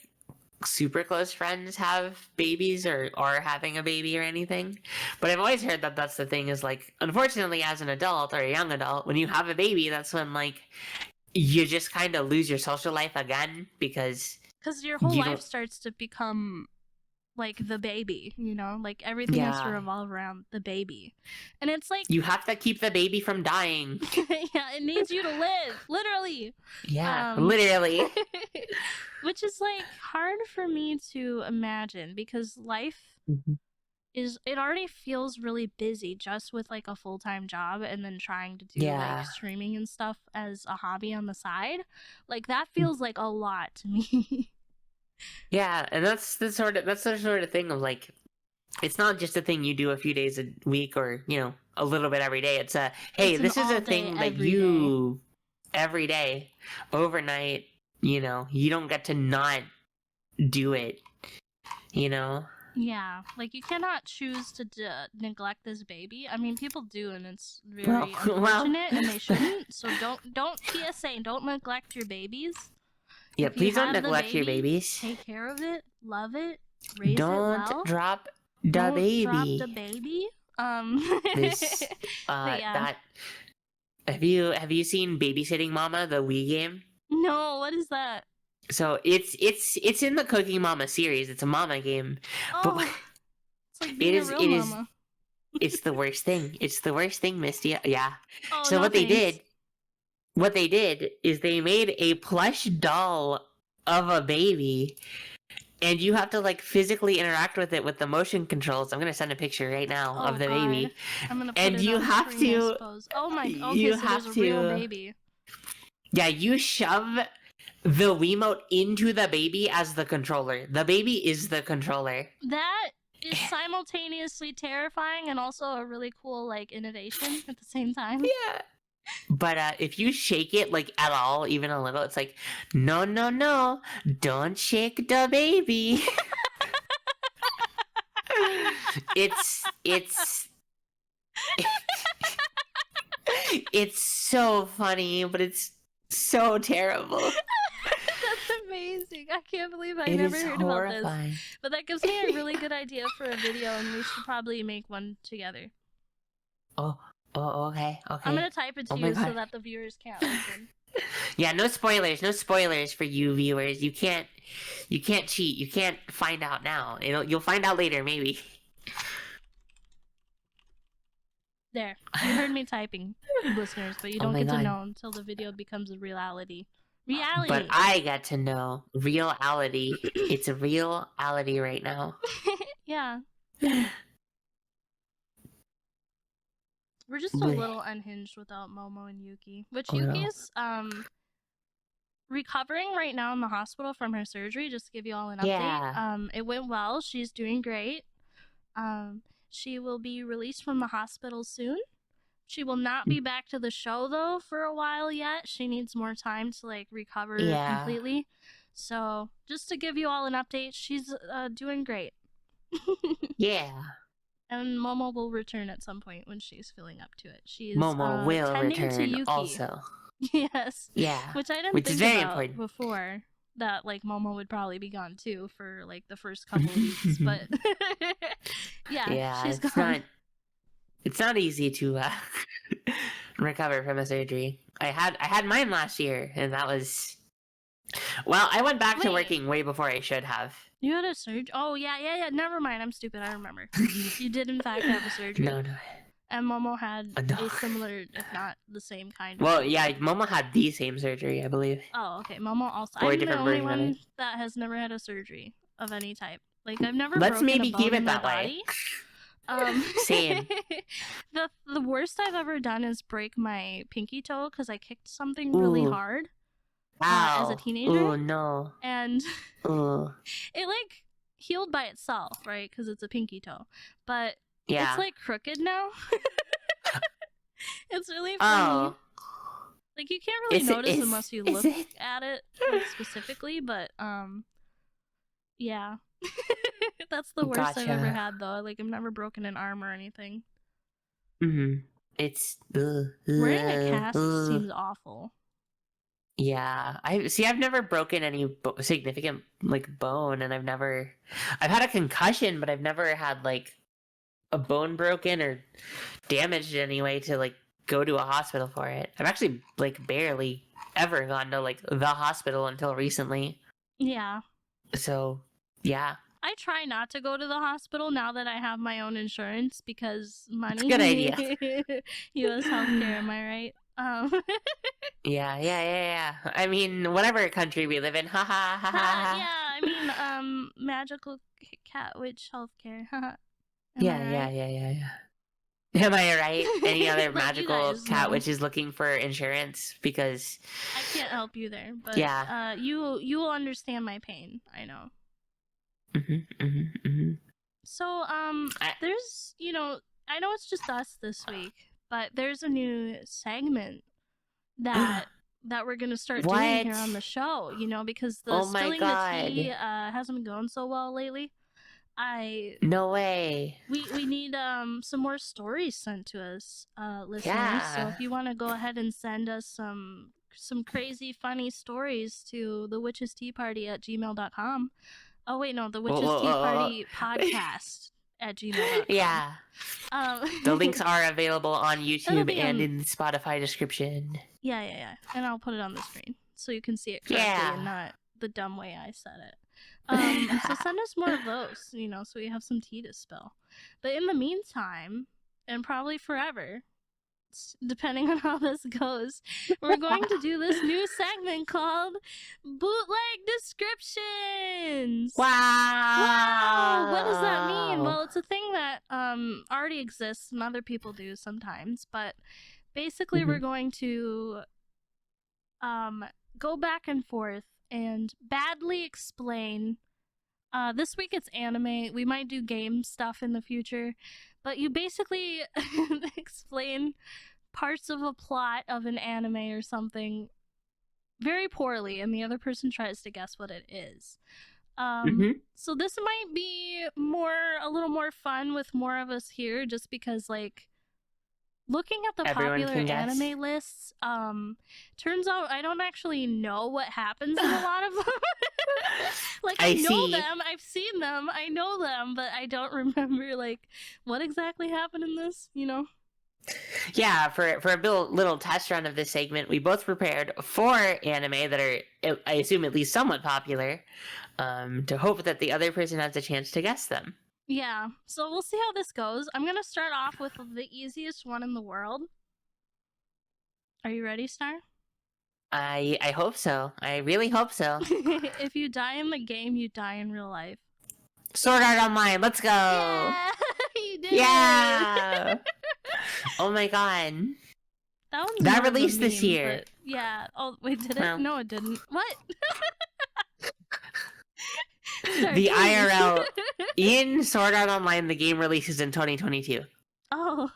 super close friends have babies or are having a baby or anything. But I've always heard that that's the thing is like, unfortunately, as an adult or a young adult, when you have a baby, that's when like you just kind of lose your social life again because your whole you life don't. starts to become like the baby, you know, like everything has to Yeah, revolve around the baby, and it's like you have to keep the baby from dying. yeah, it needs you to live, literally. Yeah, literally. Which is like hard for me to imagine because life it already feels really busy just with like a full-time job and then trying to do Yeah. like streaming and stuff as a hobby on the side. Like that feels like a lot to me. Yeah, and that's the sort of thing of like, it's not just a thing you do a few days a week or a little bit every day. It's a hey, It's an this is a all day, thing that every you every day, overnight. You don't get to not do it. Yeah, like you cannot choose to neglect this baby. I mean, people do, and it's very Well, unfortunate, and they shouldn't. So don't PSA, don't neglect your babies. Yeah, If you please don't have the neglect your baby, babies. take care of it, love it, raise it Don't well. drop the Don't baby. drop the baby. This But yeah. that have you seen Babysitting Mama, the Wii game? No, what is that? So it's in the Cooking Mama series. It's a mama game. Oh, But it's like being a real mama. It's the worst thing. It's the worst thing, Misty. Yeah. Oh, So no, what they thanks. did is they made a plush doll of a baby, and you have to like physically interact with it with the motion controls. I'm gonna send a picture right now of the God. baby. I'm gonna put And it you on have screen, I to- suppose. Oh my! Okay, you so have there's a real to- baby. Yeah, you shove the Wiimote into the baby as the controller. The baby is the controller. That is simultaneously terrifying and also a really cool like innovation at the same time. Yeah. But if you shake it like at all, even a little, it's like, no, no, no, don't shake the baby. it's it's so funny, but it's so terrible. That's amazing. I can't believe I It never is heard horrifying. about this. But that gives me a really good idea for a video, and we should probably make one together. Oh, okay. I'm gonna type it to my you so God. that the viewers can't listen. Yeah, no spoilers for you viewers. You can't cheat. You can't find out now. You'll find out later, maybe. There. You heard me typing, listeners, but you don't my get to God. know until the video becomes a reality. Reality! But I get to know reality. It's a reality right now. Yeah. We're just a little unhinged without Momo and Yuki. Which Yuki is recovering right now in the hospital from her surgery, just to give you all an update. Yeah. It went well. She's doing great. She will be released from the hospital soon. She will not be back to the show though for a while yet. She needs more time to like recover completely. So just to give you all an update, she's doing great. Yeah. And Momo will return at some point when she's feeling up to it. She's Momo will tending return to Yuki. also. Yes. Yeah. Which I didn't Which think is very about important. before. That like Momo would probably be gone too for like the first couple weeks, but yeah, she's gone. It's not easy to recover from a surgery. I had mine last year, and that was. Well, I went back to working way before I should have. You had a surgery? Oh yeah. Never mind. I'm stupid. I remember. You did in fact have a surgery. No. And Momo had a similar, if not the same kind of Well, surgery. yeah, Momo had the same surgery, I believe. Oh, okay. Momo also. Or I'm the only version of one it. that has never had a surgery of any type. Like I've never Let's broken maybe a bone keep it in my that way. body. Same. The worst I've ever done is break my pinky toe because I kicked something really hard as a teenager. Oh no. And it like healed by itself, right? Because it's a pinky toe. But it's like crooked now. It's really funny. Like you can't really notice unless you look at it like, specifically, but yeah. That's the worst I've ever had though. Like I've never broken an arm or anything. It's wearing a cast seems awful. Yeah, I've never broken any significant like bone, and I've had a concussion, but I've never had like a bone broken or damaged in any way to like go to a hospital for it. I've actually like barely ever gone to like the hospital until recently. Yeah. So, yeah. I try not to go to the hospital now that I have my own insurance because money. Good idea. U.S. healthcare, am I right? Yeah. I mean, whatever country we live in, ha ha ha ha. Yeah, I mean, magical cat witch healthcare, Yeah. Am I right? Any other magical cat witch is looking for insurance? Because I can't help you there, but yeah, you will understand my pain. I know. So there's I know it's just us this week, but there's a new segment that we're gonna start doing here on the show. Because the spilling the tea hasn't been going so well lately. No way. We need some more stories sent to us, listeners. Yeah. So if you want to go ahead and send us some crazy funny stories to thewitchesteaparty@gmail.com. Oh wait, no, the Witches Tea Party podcast at gmail.com. Yeah. The links are available on YouTube and in the Spotify description. Yeah. And I'll put it on the screen so you can see it correctly and not the dumb way I said it. So send us more of those, so we have some tea to spill. But in the meantime, and probably forever, depending on how this goes, we're going to do this new segment called Bootleg Descriptions. Wow! What does that mean? Well, it's a thing that already exists and other people do sometimes, but basically we're going to go back and forth and badly explain. This week it's anime. We might do game stuff in the future, but you basically explain parts of a plot of an anime or something very poorly, and the other person tries to guess what it is. So this might be a little more fun with more of us here, just because like looking at the Everyone popular can guess. anime lists, turns out I don't actually know what happens in a lot of them. Like I know see. them, I've seen them, I know them, but I don't remember like what exactly happened in this, you know? Yeah, for a little test run of this segment, we both prepared 4 anime that are, I assume, at least somewhat popular, to hope that the other person has a chance to guess them. Yeah, so we'll see how this goes. I'm gonna start off with the easiest one in the world. Are you ready, Star? I hope so. I really hope so. If you die in the game, you die in real life. Sword Art Online, let's go! Yeah! You did Yeah! it! Oh my god. That released this meme, year. but yeah. Oh, wait, did it? Well. No, it didn't. What? The IRL in Sword Art Online, the game releases in 2022. Oh.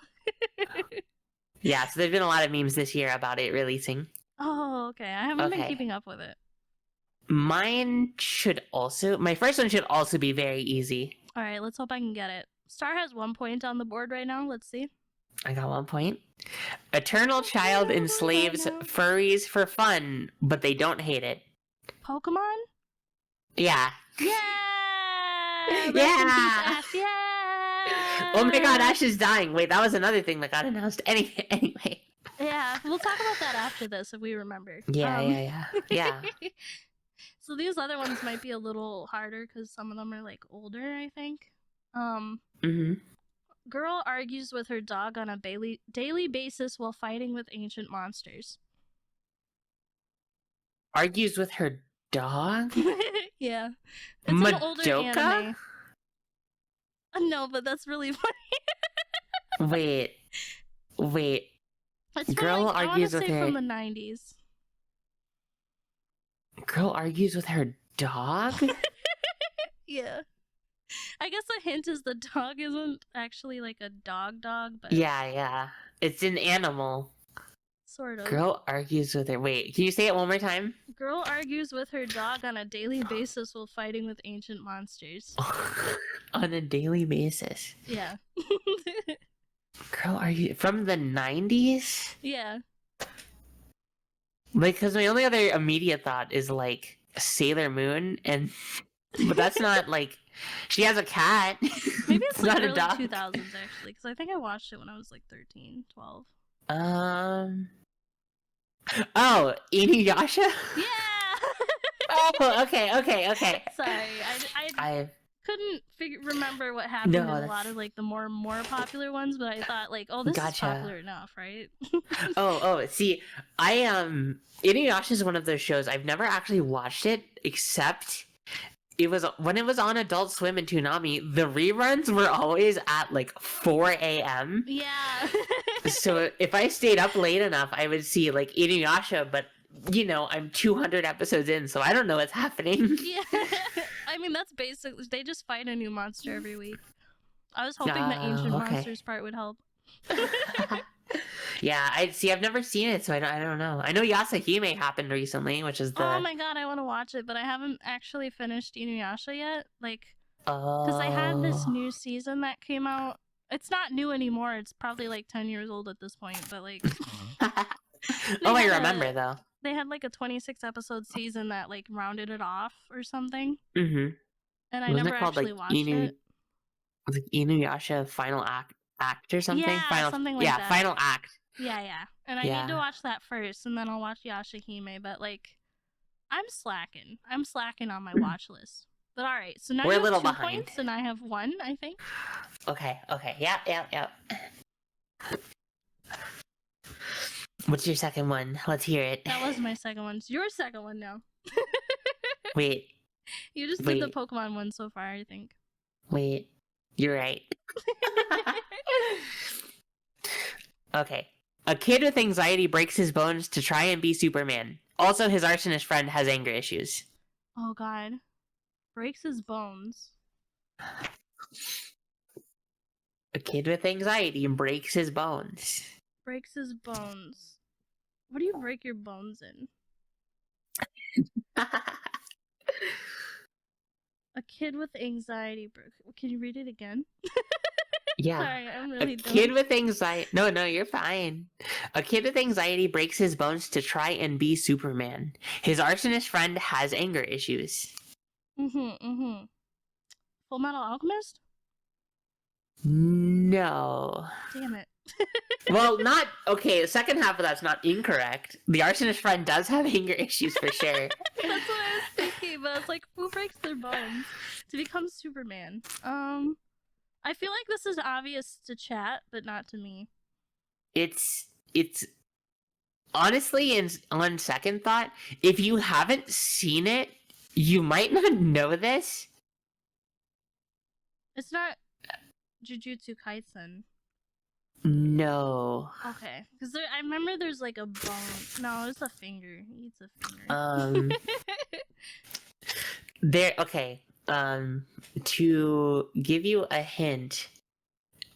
Yeah, so there's been a lot of memes this year about it releasing. Oh, okay. I haven't been keeping up with it. My first one should also be very easy. All right, let's hope I can get it. Star has 1 point on the board right now. Let's see. I got 1 point. Eternal Child enslaves furries for fun, but they don't hate it. Pokemon? Yeah. Yeah! Yeah! Ash, yeah! Oh my god, Ash is dying. Wait, that was another thing that got announced. Anyway. Yeah, we'll talk about that after this if we remember. Yeah. So these other ones might be a little harder because some of them are like older, I think. Girl argues with her dog on a daily basis while fighting with ancient monsters. Argues with her dog? Yeah. It's an older anime. No, but that's really funny. Wait. It's Girl from, argues with her... from the 90s. Girl argues with her dog? Yeah. I guess the hint is the dog isn't actually like a dog, but... Yeah. It's an animal. Sort of. Girl argues with her... Wait, can you say it one more time? Girl argues with her dog on a daily basis while fighting with ancient monsters. On a daily basis? Yeah. Girl argues... From the 90s? Yeah. Like, because my only other immediate thought is, like, Sailor Moon, but that's not, like... She has a cat. Maybe it's like not early a dog. 2000s, actually, because I think I watched it when I was, like, 13, 12. Oh, Inuyasha? Yeah! Oh, okay. Sorry, I couldn't remember what happened in a lot of, like, the more popular ones, but I thought, like, oh, this is popular enough, right? See, Inuyasha is one of those shows, I've never actually watched it, except... when it was on Adult Swim and Toonami, the reruns were always at like 4 a.m. Yeah. So if I stayed up late enough, I would see like Inuyasha, but you know, I'm 200 episodes in, so I don't know what's happening. Yeah. I mean, that's basically, they just fight a new monster every week. I was hoping the ancient monsters part would help. Yeah, I've never seen it, so I don't know. I know Yasahime happened recently, which is the... Oh my god, I want to watch it, but I haven't actually finished Inuyasha yet. Like, because I had this new season that came out. It's not new anymore. It's probably like 10 years old at this point, but like... I remember, though. They had like a 26 episode season that like rounded it off or something. Mm-hmm. And I never actually watched it. Was it Inuyasha Final Act or something? Yeah, something like that. Yeah, Final Act. Yeah. And I need to watch that first, and then I'll watch Yashahime, but like, I'm slacking on my watch list. But alright, so now we're you a little have 2 behind. points, and I have 1, I think. Okay. Yeah. What's your second one? Let's hear it. That was my second one. It's your second one now. Wait. You just did the Pokemon one so far, I think. Wait. You're right. Okay. A kid with anxiety breaks his bones to try and be Superman. Also, his arsonist friend has anger issues. Oh god. Breaks his bones. A kid with anxiety breaks his bones. breaks his bones. What do you break your bones in? A kid with anxiety. Can you read it again? Yeah. Sorry, I'm really dumb. Kid with anxiety. No, you're fine. A kid with anxiety breaks his bones to try and be Superman. His arsonist friend has anger issues. Full Metal Alchemist? No. Damn it. Well, not okay. The second half of that's not incorrect. The arsonist friend does have anger issues for sure. That's what I was thinking, but I was like, who breaks their bones to become Superman? I feel like this is obvious to chat, but not to me. It's honestly, on second thought, if you haven't seen it, you might not know this. It's not Jujutsu Kaisen. No. Okay, because I remember there's like a bone. No, it's a finger. He eats a finger. Okay. To give you a hint,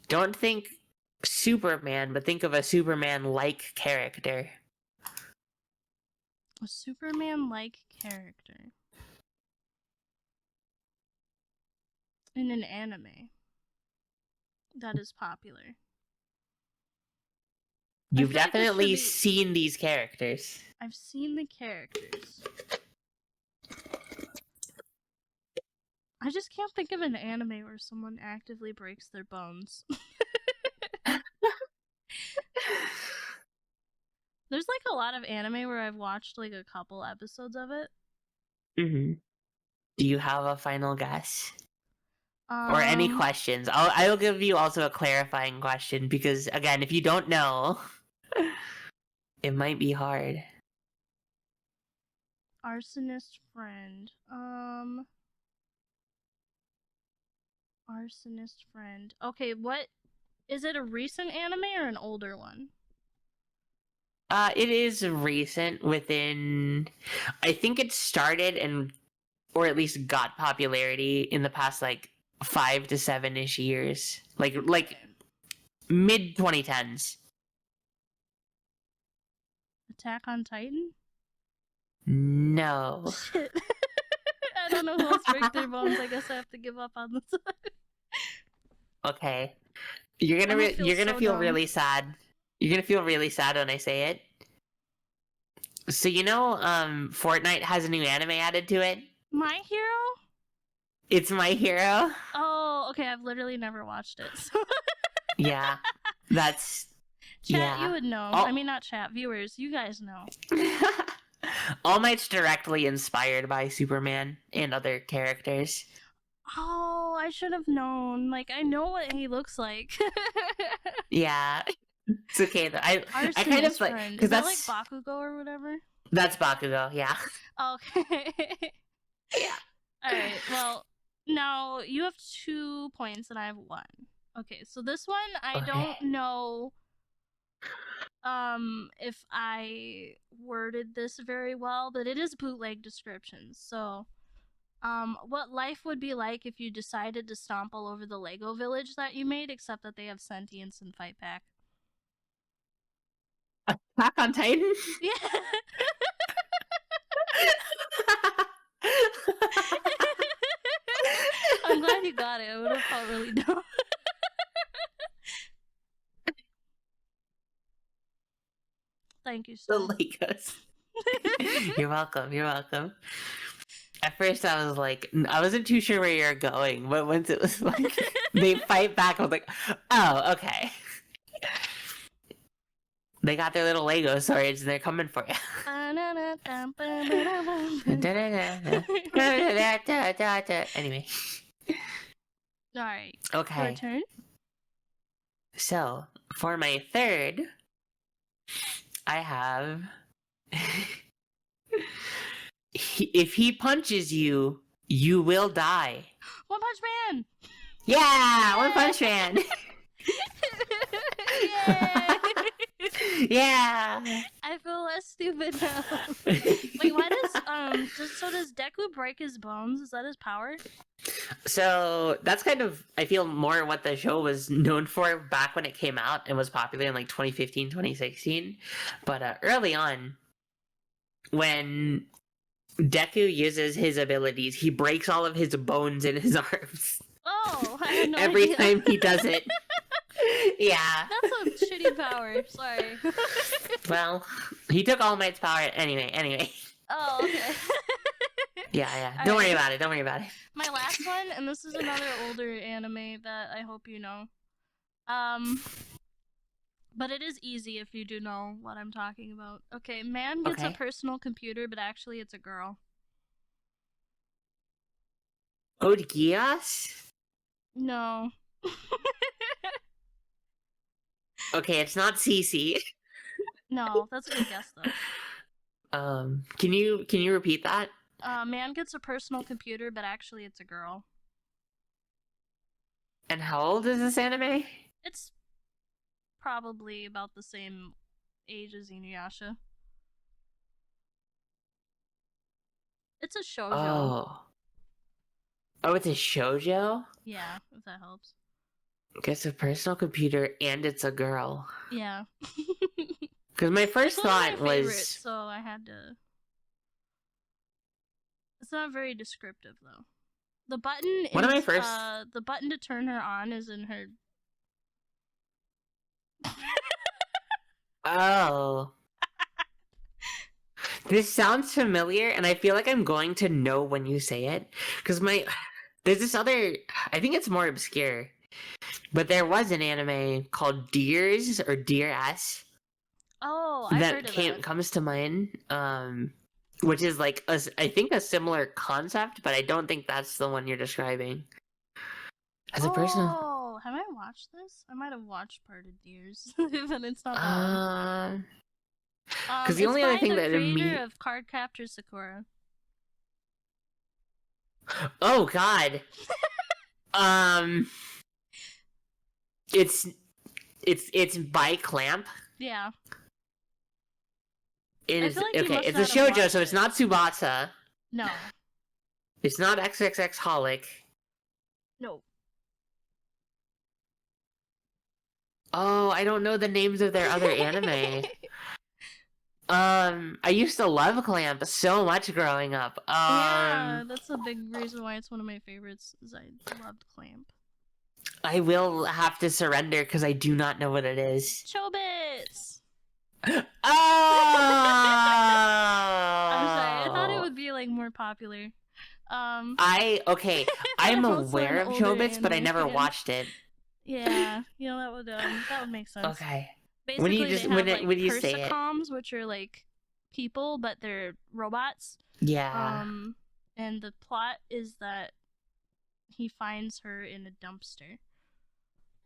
don't think Superman, but think of a Superman-like character. A Superman-like character in an anime that is popular. You've definitely seen these characters. I've seen the characters. I just can't think of an anime where someone actively breaks their bones. There's like a lot of anime where I've watched like a couple episodes of it. Mm-hmm. Do you have a final guess? Or any questions? I'll give you also a clarifying question because, again, if you don't know, it might be hard. Arsonist friend. Arsonist friend. Okay, what is it? A recent anime or an older one? It is recent. Within, I think it started or at least got popularity in the past like 5 to 7-ish years, like mid 2010s. Attack on Titan? No. Shit. I don't know who else breaks their bones. I guess I have to give up on this one. Okay. You're gonna feel really sad. You're gonna feel really sad when I say it. So Fortnite has a new anime added to it. My Hero? It's My Hero. Oh, okay. I've literally never watched it. So. Yeah, that's chat. You would know. I mean, not chat. Viewers, you guys know. All Might's directly inspired by Superman and other characters. Oh, I should have known. Like, I know what he looks like. Yeah, it's okay though. I kind of like because that's like Bakugo or whatever. That's Bakugo. Yeah. Okay. Yeah. All right. Well, now you have 2 points and I have 1. Okay, so this one I don't know if I worded this very well, but it is bootleg descriptions. So what life would be like if you decided to stomp all over the Lego village that you made, except that they have sentience and fight back. Attack on Titan? Yeah. I'm glad you got it. I would have felt really dumb. Thank you, Star. The Legos. You're welcome. At first I was like, I wasn't too sure where you're going, but once it was like, they fight back, I was like, oh, okay. They got their little Lego swords and they're coming for you. Anyway. Alright. Okay. Your turn? So, for my third, I have... if he punches you, you will die. One Punch Man! Yeah! One Punch Man! Yay! Yeah! I feel less stupid now. Wait, why does Does Deku break his bones? Is that his power? So that's kind of, I feel, more what the show was known for back when it came out and was popular in like 2015, 2016. But early on, when Deku uses his abilities, he breaks all of his bones in his arms. Oh, I had no Every idea. time he does it. Yeah. That's a shitty power. Sorry. Well, he took All Might's power anyway. Oh, okay. Yeah. All Don't right. worry about it. My last one, and this is another older anime that I hope you know. But it is easy if you do know what I'm talking about. Okay, man gets a Okay. personal computer, but actually it's a girl. Code Geass? No. Okay, it's not CC. No, that's a good guess though. Can you repeat that? Man gets a personal computer, but actually it's a girl. And how old is this anime? It's probably about the same age as Inuyasha. It's a shoujo. Oh, it's a shoujo? Yeah, if that helps. Gets a personal computer and it's a girl. Yeah. Because my first It's one of thought my favorites, was... so I had to. It's not very descriptive though. The button One of my is first- the button to turn her on is in her. Oh. This sounds familiar, and I feel like I'm going to know when you say it. Because there's this other... I think it's more obscure. But there was an anime called Deers, or Dear S. Oh, I've heard of that. Comes to mind. Which is like, I think a similar concept, but I don't think that's the one you're describing. As a person... Oh, have I watched this? I might have watched part of Deers, but it's not that one. Because the only other thing that creator of Cardcaptor Sakura. Oh God. It's by Clamp. Yeah. It I is feel like you okay. must It's a not have shoujo, watched so it's it. not Tsubasa. No. It's not XXX Holic. No. Oh, I don't know the names of their other anime. I used to love Clamp so much growing up. Yeah, that's a big reason why it's one of my favorites. Is I loved Clamp. I will have to surrender because I do not know what it is. Chobits. Oh! I'm sorry. I thought it would be like more popular. I'm I'm also aware an of older Chobits, but I anime never fan. watched it. Yeah, that would make sense. Okay. Basically, When you just- they have when you say it. persocoms, which are like people, but they're robots. Yeah. And the plot is that he finds her in a dumpster.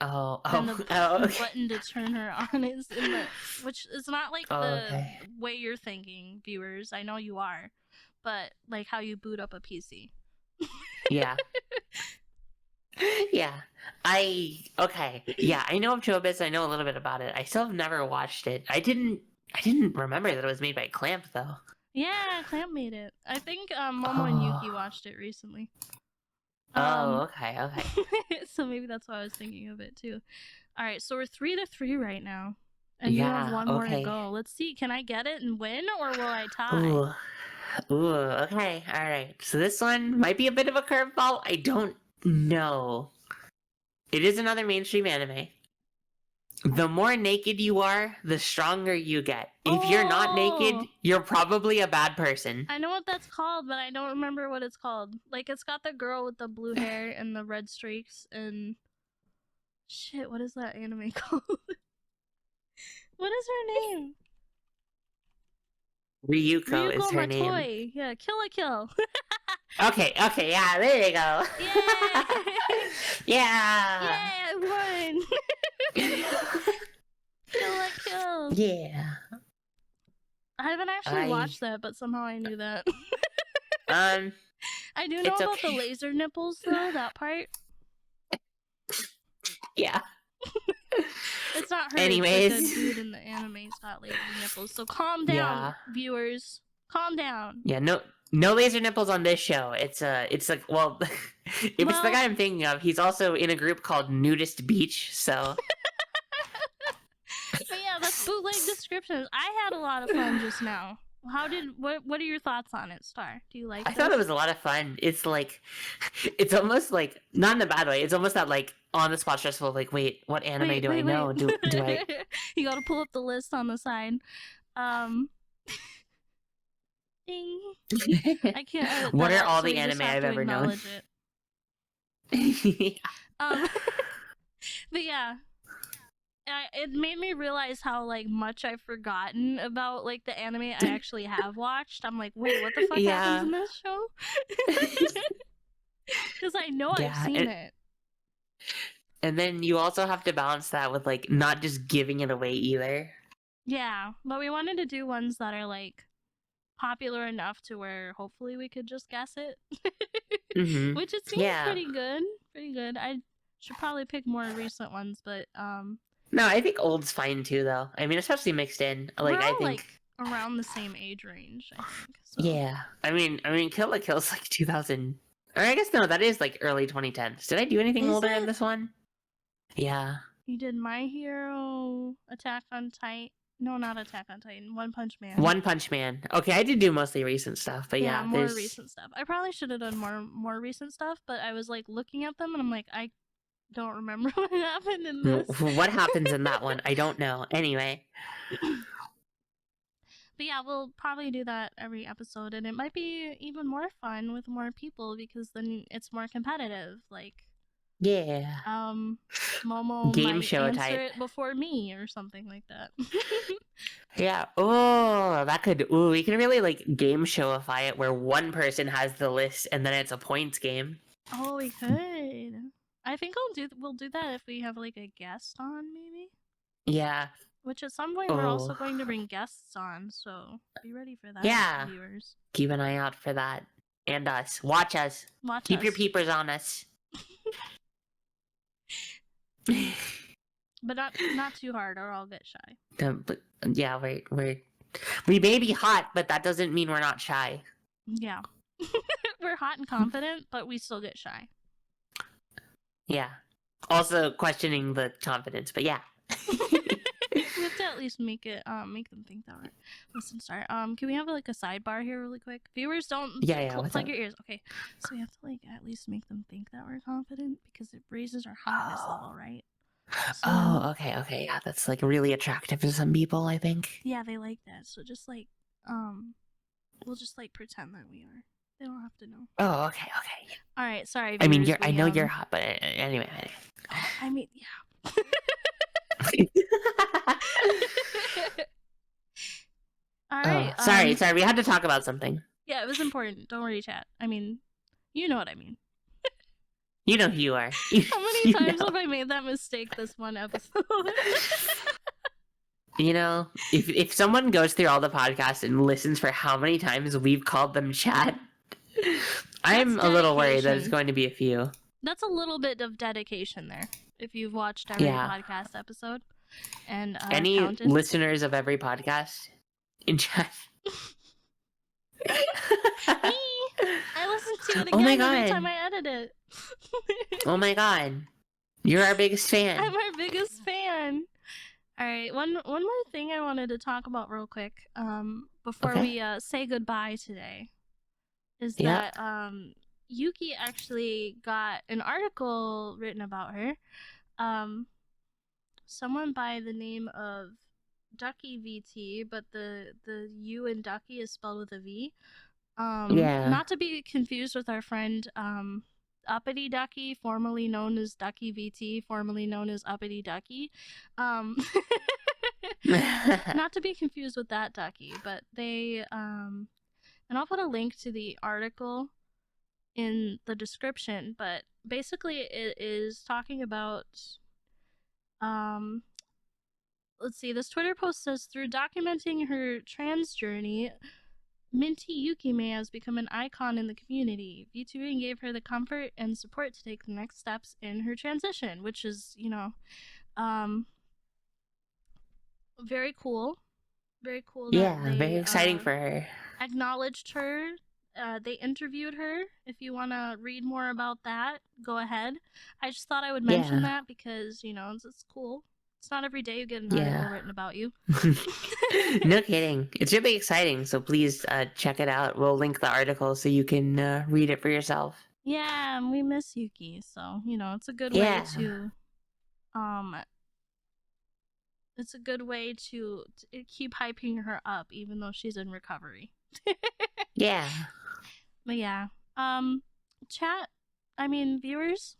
And the okay. button to turn her on is in the, which is not like the way you're thinking, viewers. I know you are, but like how you boot up a PC. Yeah. Yeah. Yeah, I know of Chobits. I know a little bit about it. I still have never watched it. I didn't remember that it was made by Clamp though. Yeah, Clamp made it. I think Momo and Yuki watched it recently. Okay. So maybe that's why I was thinking of it too. All right, so we're 3-3 right now, and you have one more to go. Let's see, can I get it and win, or will I tie? Ooh, okay, all right. So this one might be a bit of a curveball. I don't know. It is another mainstream anime. The more naked you are, the stronger you get. If you're not naked, you're probably a bad person. I know what that's called, but I don't remember what it's called. Like, it's got the girl with the blue hair and the red streaks and... Shit, what is that anime called? What is her name? Ryuko is her name. Matoi. Yeah, Kill la Kill. Okay, yeah, there you go. Yay! Yeah! Yay, I won! Kill la Kill. Yeah. I haven't actually watched that, but somehow I knew that. I do know about the laser nipples, though, that part. Yeah. It's not her. Anyways. It's like a dude in the anime's got laser nipples. So calm down, viewers. Calm down. Yeah, no laser nipples on this show. It's like, well, if it's the guy I'm thinking of, he's also in a group called Nudist Beach. So, but yeah, that's bootleg descriptions. I had a lot of fun just now. What are your thoughts on it, Star? Do you like I this? thought it was a lot of fun. It's like, it's almost like, not in a bad way. It's almost that like on the spot stressful. Like, wait, what anime do I know? Do I? You got to pull up the list on the side. Ding. I can't edit What that are out, all so the we just anime have I've to ever known? it. But yeah, it made me realize how like much I've forgotten about like the anime I actually have watched. I'm like, wait, what the fuck happens in this show? Because I know I've seen it. And then you also have to balance that with like not just giving it away either. Yeah, but we wanted to do ones that are like popular enough to where hopefully we could just guess it. Which it seems pretty good. Pretty good. I should probably pick more recent ones, but no, I think old's fine too though. I mean, especially mixed in. Like we're all, I think like around the same age range, I think. So. Yeah. I mean Kill la Kill's like 2000. Or I guess no, that is like early 2010s. Did I do anything older in this one? Yeah. You did My Hero, Attack on Titan. No, not Attack on Titan. One Punch Man. One Punch Man. Okay, I did do mostly recent stuff, but yeah, more recent stuff. I probably should have done more recent stuff, but I was like looking at them and I'm like, I don't remember what happened in this. What happens in that one? I don't know. Anyway. But yeah, we'll probably do that every episode, and it might be even more fun with more people because then it's more competitive. Like, yeah, Momo game might show answer type it before me or something like that. Yeah. Oh, that could. Ooh, we can really like game showify it where one person has the list and then it's a points game. Oh, we could. I think we'll do that if we have like a guest on, maybe. Yeah. Which at some point we're also going to bring guests on, so be ready for that. Yeah. Viewers. Keep an eye out for that. And us. Watch us. Keep your peepers on us. But not too hard, or I'll get shy. But yeah, we may be hot, but that doesn't mean we're not shy. Yeah, we're hot and confident, but we still get shy. Yeah. Also questioning the confidence, but yeah. We have to at least make them think that we're. Listen, Star. Can we have like a sidebar here really quick? Viewers, don't plug your ears. Okay, so we have to like at least make them think that we're confident because it raises our hotness level, right? So, okay. Yeah, that's like really attractive to some people, I think. Yeah, they like that. So just like, we'll just like pretend that we are. They don't have to know. Oh, okay. All right, sorry. Viewers, I mean, I know you're hot, but anyway. I mean, yeah. All right. Sorry. We had to talk about something. Yeah, it was important. Don't worry, chat. I mean, you know what I mean. You know who you are. How many times have I made that mistake this one episode? You know, if someone goes through all the podcasts and listens for how many times we've called them chat, I'm a little worried that it's going to be a few. That's a little bit of dedication there. If you've watched every podcast episode, and any listeners of every podcast in chat. Me, I listen to it again every time I edit it. Oh my god, you're our biggest fan. I'm our biggest fan. All right, one more thing I wanted to talk about real quick, before we say goodbye today, is that Yuki actually got an article written about her. Someone by the name of MomokaVT, but the U in Ducky is spelled with a V. Not to be confused with our friend Uppity Ducky, formerly known as DuckyVT, formerly known as Uppity Ducky. Not to be confused with that Ducky, but they and I'll put a link to the article in the description, but basically it is talking about let's see, this Twitter post says, through documenting her trans journey, MintyYukime has become an icon in the community. VTubing gave her the comfort and support to take the next steps in her transition, which is, you know, very cool. Very cool. Yeah, very exciting for her. Acknowledged her they interviewed her. If you want to read more about that, go ahead. I just thought I would Yeah. mention that because, you know, it's cool. It's not every day you get an Yeah. article written about you. No kidding. It's really exciting. So please check it out. We'll link the article so you can read it for yourself. Yeah, and we miss Yuki, so you know it's a good Yeah. way to, it's a good way to keep hyping her up, even though she's in recovery. Yeah. But yeah, chat. I mean, viewers.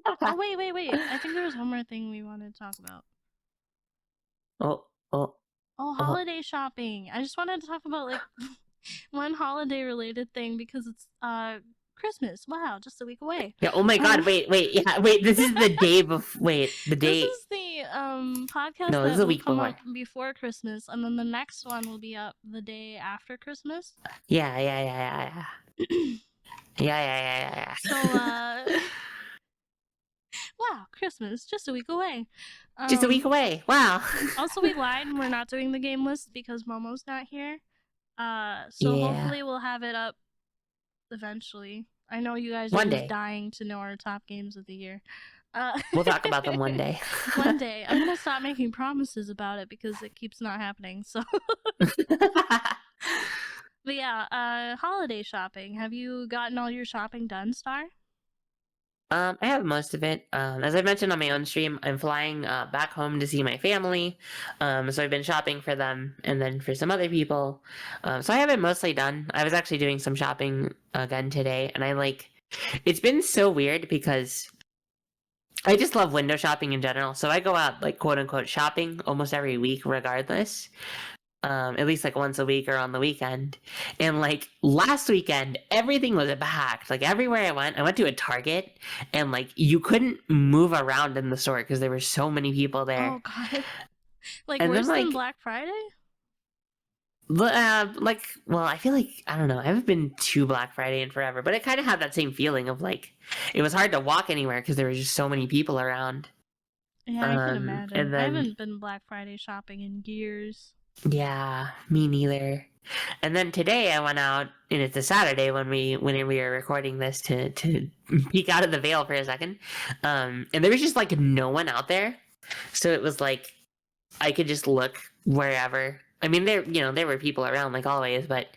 Oh wait. I think there was one more thing we wanted to talk about. Oh. Oh, holiday shopping. I just wanted to talk about like one holiday related thing because it's Christmas. Wow, just a week away. Yeah. Oh my God. Wait. Yeah. Wait. This is the day before. Wait. The day. This is the podcast No, this that is a will week come before. up before Christmas, and then the next one will be up the day after Christmas. Yeah. Yeah. So wow, Christmas just a week away. Just a week away. Wow. Also, we lied and we're not doing the game list because Momo's not here. So Yeah. hopefully we'll have it up eventually. I know you guys One are just day. dying to know our top games of the year. We'll talk about them one day. One day. I'm gonna stop making promises about it because it keeps not happening. So but yeah, holiday shopping. Have you gotten all your shopping done, Star? I have most of it. As I mentioned on my own stream, I'm flying back home to see my family. So I've been shopping for them and then for some other people. So I have it mostly done. I was actually doing some shopping again today, and it's been so weird because I just love window shopping in general. So I go out like quote unquote shopping almost every week, regardless. At least like once a week or on the weekend. And like last weekend, everything was packed. Like everywhere I went to a Target, and like you couldn't move around in the store because there were so many people there. Oh god. Like And worse then, than like- Black Friday? Well, I feel like, I don't know, I haven't been to Black Friday in forever, but it kind of had that same feeling of like, it was hard to walk anywhere because there were just so many people around. Yeah, I can imagine. and I then- haven't been Black Friday shopping in years. Yeah, me neither. And then today I went out, and it's a Saturday when we were recording this to peek out of the veil for a second. And there was just like no one out there, so it was like I could just look wherever. I mean, there were people around like always, but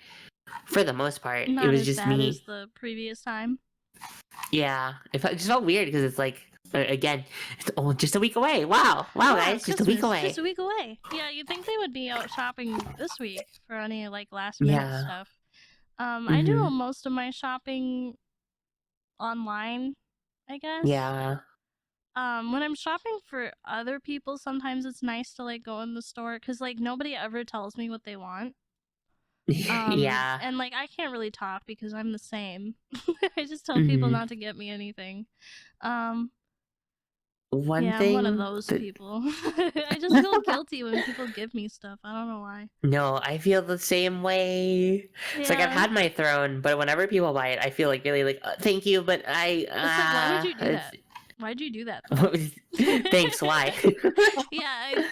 for the most part, Not it was as just bad me. as the previous time. Yeah, it just felt weird because it's like again, it's just a week away. Wow, guys, just a week Christmas, away. Just a week away. Yeah, you'd think they would be out shopping this week for any like last minute Yeah. stuff. I do Mhm. most of my shopping online, I guess. Yeah. When I'm shopping for other people, sometimes it's nice to like go in the store because like nobody ever tells me what they want. Yeah. And like I can't really talk because I'm the same. I just tell people Mhm. not to get me anything. One Yeah, thing I'm one of those that- people. I just feel guilty when people give me stuff. I don't know why. No, I feel the same way. It's like I've Yeah. had my throne, but whenever people buy it, I feel like really like thank you, but I. It's like, why would you do that? Why'd you do that? Thanks. Why? Yeah,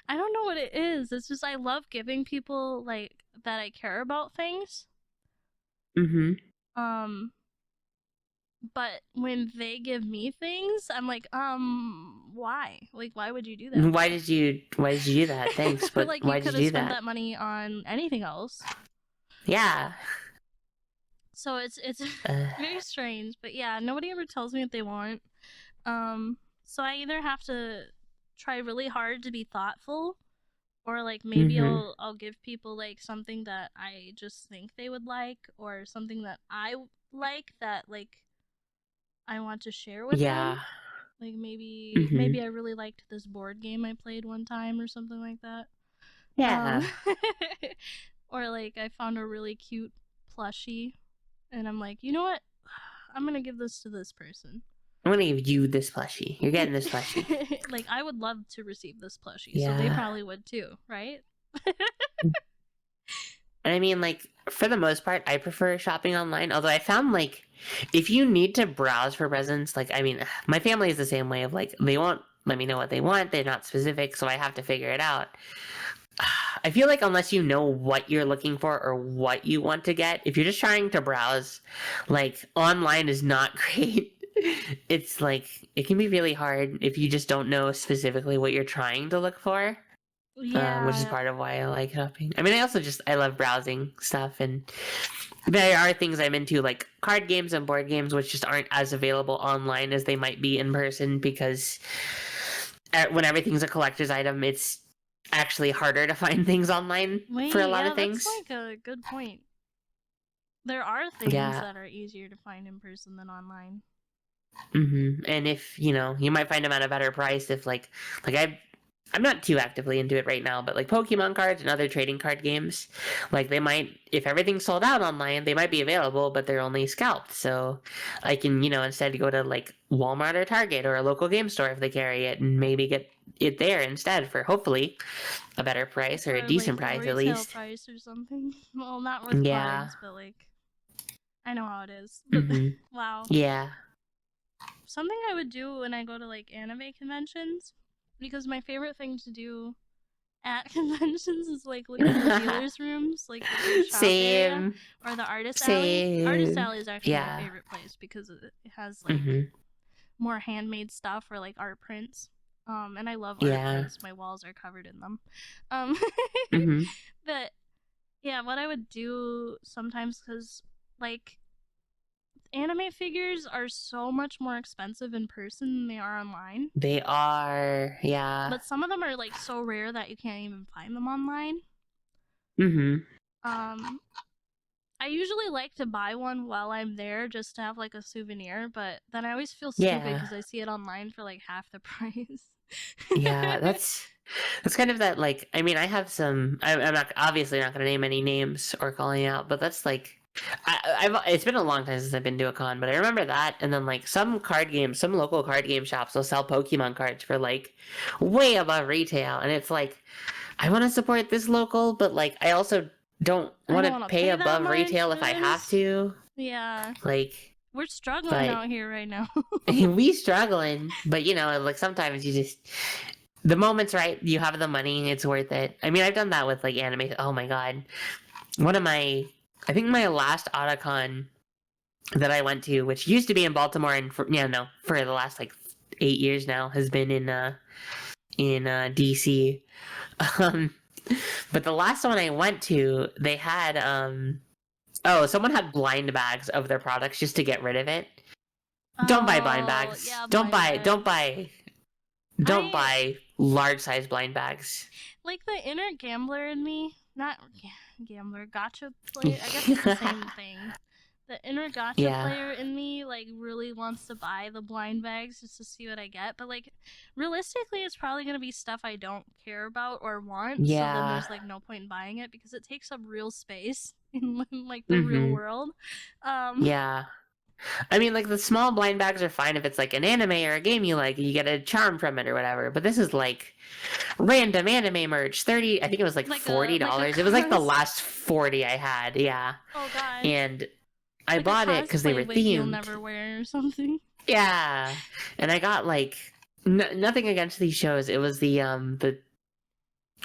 I don't know what it is. It's just I love giving people like that I care about things. Mm-hmm. But when they give me things, I'm like, why? Like, why would you do that? Why did you do that? Thanks, but like, why you did could you have do spent that? that money on anything else. Yeah. So it's Uh, very strange, but yeah, nobody ever tells me what they want. So I either have to try really hard to be thoughtful, or like maybe Mhm. I'll give people like something that I just think they would like, or something that I like that like I want to share with yeah. them. Like maybe Mhm. I really liked this board game I played one time or something like that. Yeah. Or like I found a really cute plushie and I'm like, you know what? I'm gonna give this to this person. I'm gonna give you this plushie. You're getting this plushie. Like I would love to receive this plushie, so they Yeah. probably would too, right? And I mean, like, for the most part, I prefer shopping online. Although I found, like, if you need to browse for presents, like, I mean, my family is the same way of, like, they won't let me know what they want. They're not specific, so I have to figure it out. I feel like unless you know what you're looking for or what you want to get, if you're just trying to browse, like online is not great. It's like it can be really hard if you just don't know specifically what you're trying to look for. Which is Yeah. part of why I like shopping. I mean, I love browsing stuff, and there are things I'm into, like card games and board games, which just aren't as available online as they might be in person because when everything's a collector's item, it's actually harder to find things online Wait, for a lot yeah, of things. that's like a good point. There are things Yeah. that are easier to find in person than online. And if you might find them at a better price if I'm not too actively into it right now, but like Pokemon cards and other trading card games, like they might, if everything's sold out online, they might be available, but they're only scalped. So I can, instead go to like Walmart or Target or a local game store if they carry it, and maybe get it there instead for hopefully a better price or a decent like price a at retail least. price or something. Well, not with Yeah. cards, but like I know how it is. But wow. Yeah. Something I would do when I go to like anime conventions, because my favorite thing to do at conventions is like look in the dealers' rooms, like the gift shop area, or the artist alley. Artist alley is actually my favorite place because it has like more handmade stuff or like art prints. And I love art prints. My walls are covered in them. But yeah, what I would do sometimes, because like anime figures are so much more expensive in person than they are online. They are, yeah. But some of them are like so rare that you can't even find them online. I usually like to buy one while I'm there just to have like a souvenir, but then I always feel stupid because I see it online for like half the price. Yeah, that's kind of that, like, I mean, I have some, I'm not obviously not going to name any names or calling out, but that's like, it's been a long time since I've been to a con, but I remember that. And then like some local card game shops will sell Pokemon cards for like way above retail, and it's like, I want to support this local, but like I also don't want to pay above retail if I have to. Yeah, like we're struggling out here right now. We struggling, but like sometimes you just, the moment's right, you have the money, it's worth it. I mean, I've done that with like anime. Oh my god, I think my last Otacon that I went to, which used to be in Baltimore, and for the last like 8 years now, has been in DC. But the last one I went to, they had someone had blind bags of their products just to get rid of it. Don't buy blind bags. Yeah, don't buy large size blind bags. Like the inner gambler in me, not gambler, gotcha player. I guess it's the same thing. The inner gotcha player in me like really wants to buy the blind bags just to see what I get, but like realistically, it's probably gonna be stuff I don't care about or want. So then there's like no point in buying it because it takes up real space in like the real world. Yeah. I mean, like, the small blind bags are fine if it's like an anime or a game you like, you get a charm from it or whatever. But this is like random anime merch. I think it was like $40. It was like the last 40 I had. Yeah. Oh god. And I bought it because they were themed. You'll never wear or something. Yeah. And I got like nothing against these shows. It was it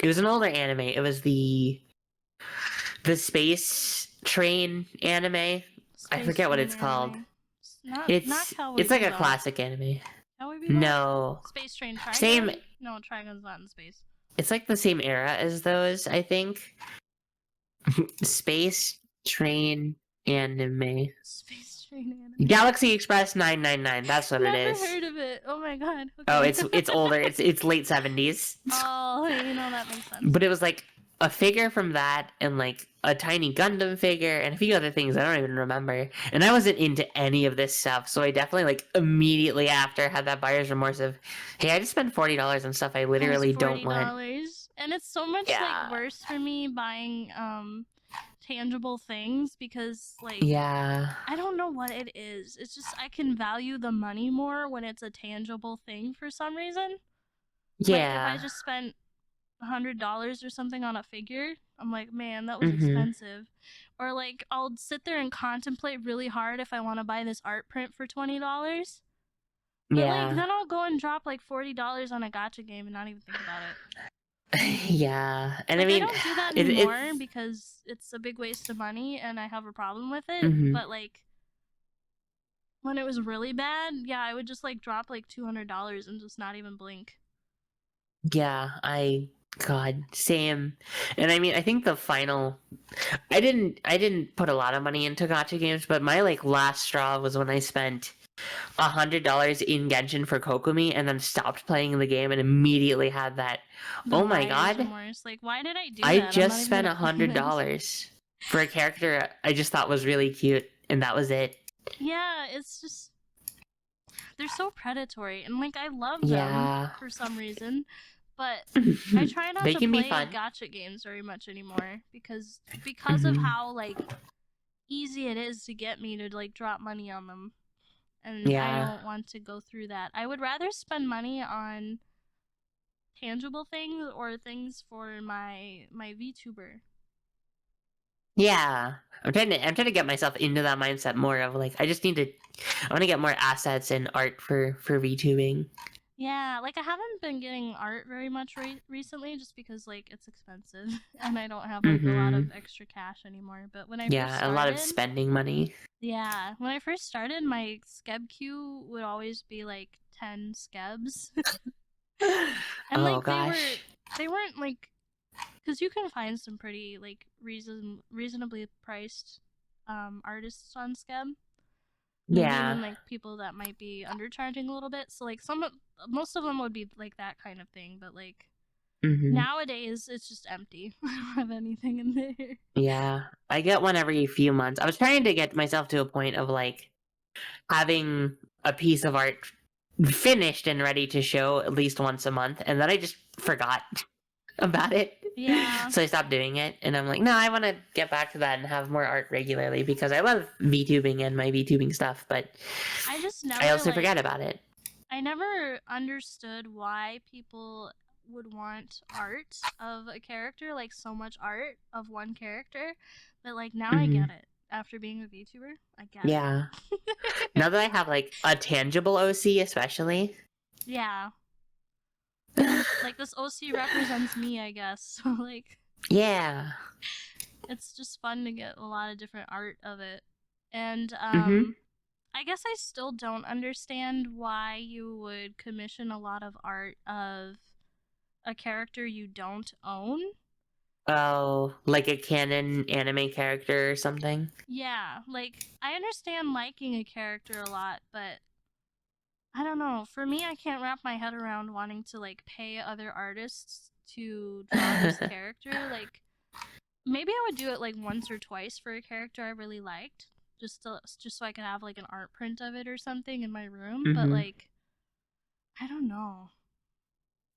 was an older anime. It was the Space Train anime. I forget what it's called. It's like a classic anime. No. Space Train Trigun? Same. No, Trigun's not in space. It's like the same era as those, I think. Space Train anime. Space Train anime. Galaxy Express 999. That's what it is. Never heard of it. Oh my god. Okay. Oh, it's older. It's late 70s. Oh, that makes sense. But it was like a figure from that, and like a tiny Gundam figure, and a few other things I don't even remember. And I wasn't into any of this stuff, so I definitely like immediately after had that buyer's remorse of, hey, I just spent $40 on stuff I literally don't want. And it's so much like worse for me buying tangible things because like I don't know what it is. It's just I can value the money more when it's a tangible thing for some reason. Like if I just spent $100 or something on a figure, I'm like, man, that was expensive. Or like I'll sit there and contemplate really hard if I want to buy this art print for $20. But like then I'll go and drop like $40 on a gacha game and not even think about it. Yeah, and Like, I I mean, don't do that it's anymore because it's a big waste of money and I have a problem with it. mhm. But like, when it was really bad, yeah, I would just like drop like $200 and just not even blink. Yeah, God, same. And I mean, I think the final, I didn't put a lot of money into gacha games, but my like last straw was when I spent $100 in Genshin for Kokumi, and then stopped playing the game and immediately had that. The Oh my buyer's God, remorse. Like, why did I do I that? I'm just not even spent gonna a play hundred this. dollars for a character I just thought was really cute, and that was it. Yeah, it's just they're so predatory and like I love them Yeah, for some reason, but I try not they to can be play fun. gacha games very much anymore because of Mhm. how like easy it is to get me to like drop money on them. And I Yeah, don't want to go through that. I would rather spend money on tangible things or things for my VTuber. yeah. I'm trying to get myself into that mindset more of like I want to get more assets and art for VTubing. Yeah, like I haven't been getting art very much recently just because like it's expensive and I don't have like a lot of Mhm. extra cash anymore. But when I first Yeah, a lot of started, spending money. yeah, when I first started, my skeb queue would always be like 10 skebs. And Oh like gosh. they weren't like cuz you can find some pretty like reasonably priced artists on skeb. Maybe Yeah. even like people that might be undercharging a little bit. So like most of them would be like that kind of thing, but like Mhm. nowadays it's just empty. I don't have anything in there. Yeah. I get one every few months. I was trying to get myself to a point of like having a piece of art finished and ready to show at least once a month, and then I just forgot about it. Yeah. So I stopped doing it, and I'm like, no, I want to get back to that and have more art regularly because I love VTubing and my VTubing stuff, but I just I never also like forget about it. I never understood why people would want art of a character, like so much art of one character. But like now I Hmm. get it. After being a VTuber, I get Yeah. it. Now that I have like a tangible OC, especially. Yeah. Like this OC represents me, I guess. So like Yeah. it's just fun to get a lot of different art of it. And Hmm. I guess I still don't understand why you would commission a lot of art of a character you don't own. Oh, like a canon anime character or something. Yeah, like I understand liking a character a lot, but I don't know. For me, I can't wrap my head around wanting to like pay other artists to draw this character. Like maybe I would do it like once or twice for a character I really liked, just so I could have like an art print of it or something in my room. But Hmm. like I don't know.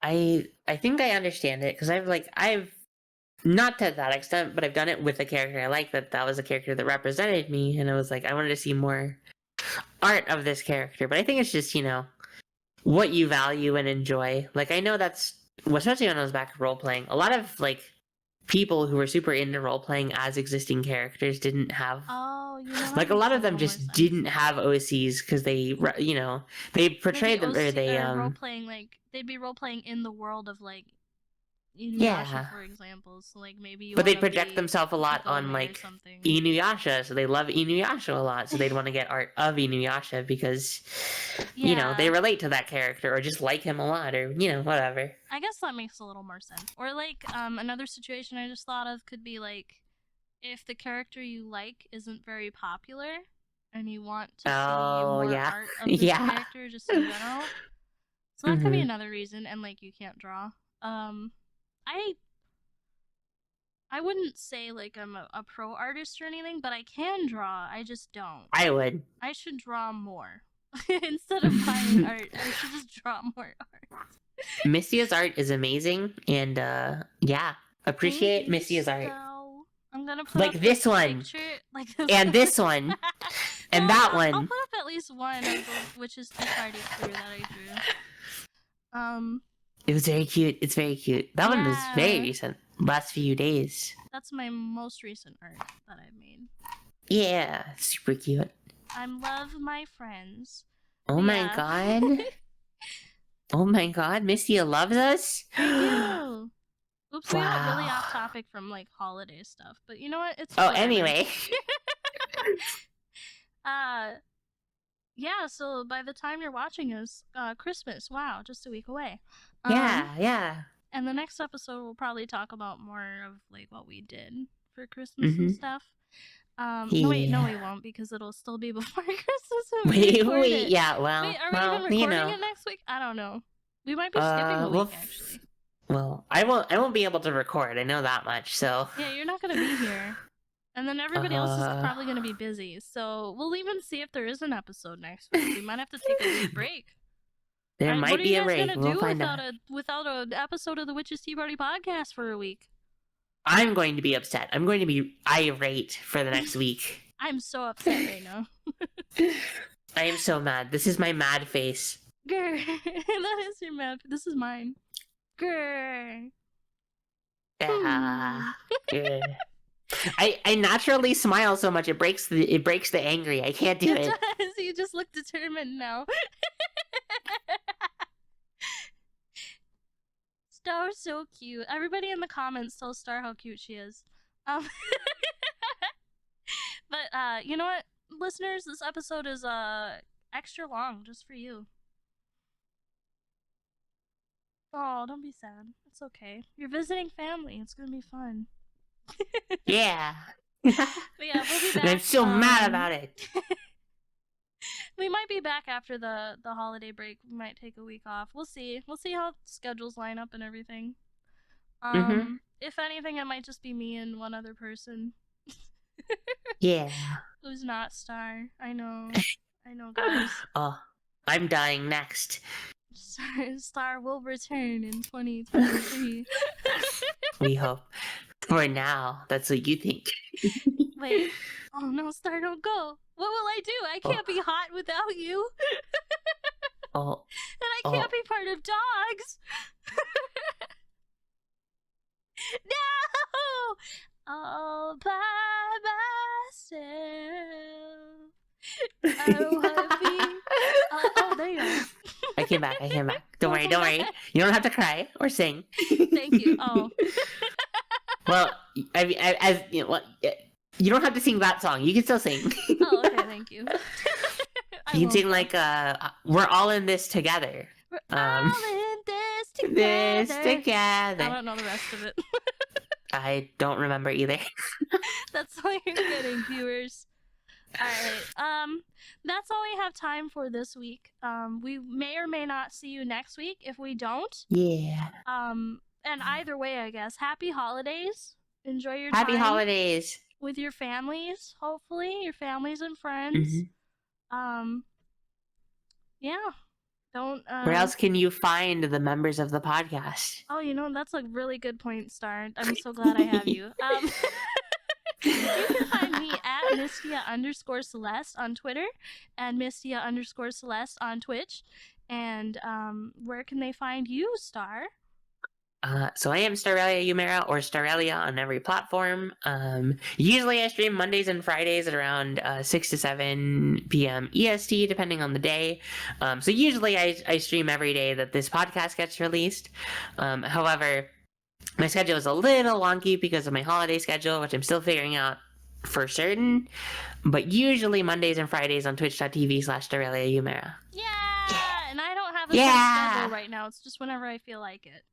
I think I understand it because I've not to that extent, but I've done it with a character I like that was a character that represented me, and I was like, I wanted to see more art of this character. But I think it's just what you value and enjoy. Like I know that's especially when I was back role playing. A lot of like people who were super into role playing as existing characters didn't have Oh, that like a makes lot a of them little more just sense. didn't have OCs because they They'd be portrayed them or OC they or role playing like they'd be role playing in the world of like Inuyasha, yeah. for example. So like maybe you But they want to project be themselves a lot on Hikome or like something. Inuyasha, so they love Inuyasha a lot, so they'd want to get art of Inuyasha because they Yeah, relate to that character or just like him a lot or whatever. I guess that makes a little more sense. Or like another situation I just thought of could be like if the character you like isn't very popular and you want to see Oh more yeah. art of this Yeah. character just in general. So that could be Hmm. another reason and like you can't draw. Um I I wouldn't say like I'm a pro artist or anything, but I can draw. I just don't. I would. I should draw more. Instead of buying art, I should just draw more art. Mystia's art is amazing, and yeah, Thank appreciate you, Mystia's art. Stell. I'm gonna put up Like this this one, picture, like this. and this one, and Well, that I'll one. put up at least one of the witch's tea party crew that I drew. Um, It was very cute. It's very cute. That one was very yeah, recent. Last few days. that's my most recent art that I've made. Yeah, super cute. I love my friends. Oh But my yeah, god. Oh my god, Mystia loves us? I do. Oops, we got really off topic from like holiday stuff, but you know what? It's Oh, whatever. anyway. Yeah, so by the time you're watching is Christmas. Wow, just a week away. Yeah. And the next episode we'll probably talk about more of like what we did for Christmas and stuff. No, we won't, because it'll still be before Christmas when we record it. Yeah, well, Wait, are we even recording it next week? I don't know. We might be skipping a week, actually. Well, I won't be able to record. I know that much. So yeah, you're not gonna be here, and then everybody else is probably gonna be busy. So we'll even see if there is an episode next week. We might have to take a week break. There might be a break. What are you guys gonna do without an episode of the Witches Tea Party podcast for a week? I'm going to be upset. I'm going to be irate for the next week. I'm so upset right now. I am so mad. This is my mad face. Grr. That is your mad. This is mine. Grr. Grr. I naturally smile so much it breaks the angry. I can't do it. Does. You just look determined now. Star's so cute. Everybody in the comments tell Star how cute she is. But you know what, listeners, this episode is extra long just for you. Oh, don't be sad. It's okay. You're visiting family. It's gonna be fun. Yeah. But yeah, we'll be back. And I'm so mad about it. We might be back after the holiday break. We might take a week off. We'll see. We'll see how schedules line up and everything. If anything, it might just be me and one other person. Yeah. Who's not Star. I know, guys. Oh, I'm dying next. Star will return in 2023. We hope. For now, that's what you think. Wait. Oh no, Star, don't go. What will I do? I can't be hot without you. And I can't be part of dogs. No! All by myself. I wanna be... Oh, there you are. I came back. Don't worry. You don't have to cry or sing. Thank you. Oh. Well, as you know, you don't have to sing that song. You can still sing. Oh, okay. Thank you. You can sing like "We're all in this together." We're all in this together. I don't know the rest of it. I don't remember either. That's all you're getting, viewers. Alright, that's all we have time for this week. We may or may not see you next week. If we don't, yeah. And either way, I guess, happy holidays. Enjoy your happy holidays with your families, hopefully, your families and friends. Yeah. Don't where else can you find the members of the podcast? Oh, you know, that's a really good point, Star. I'm so glad I have you. You can find me at Mystia_Celeste on Twitter and Mystia_Celeste on Twitch. And where can they find you, Star? So I am StareliaYumera or Starelia on every platform. Usually I stream Mondays and Fridays at around 6 to 7 p.m. EST, depending on the day. So usually I stream every day that this podcast gets released. However, my schedule is a little wonky because of my holiday schedule, which I'm still figuring out for certain. But usually Mondays and Fridays on twitch.tv/StareliaYumera. Yeah! And I don't have a set schedule right now. It's just whenever I feel like it.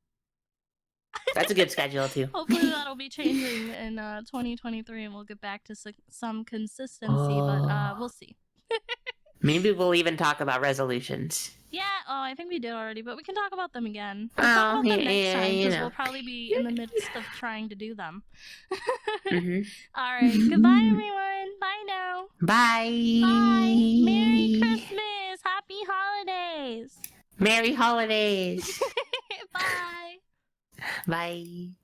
That's a good schedule too. Hopefully that'll be changing in 2023 and we'll get back to some consistency, but we'll see. Maybe we'll even talk about resolutions. Yeah, I think we did already, but we can talk about them again. We'll talk about them next time, because we'll probably be in the midst of trying to do them. Alright, goodbye everyone. Bye now. Bye. Bye. Merry Christmas. Happy holidays. Merry holidays. Bye. Bye.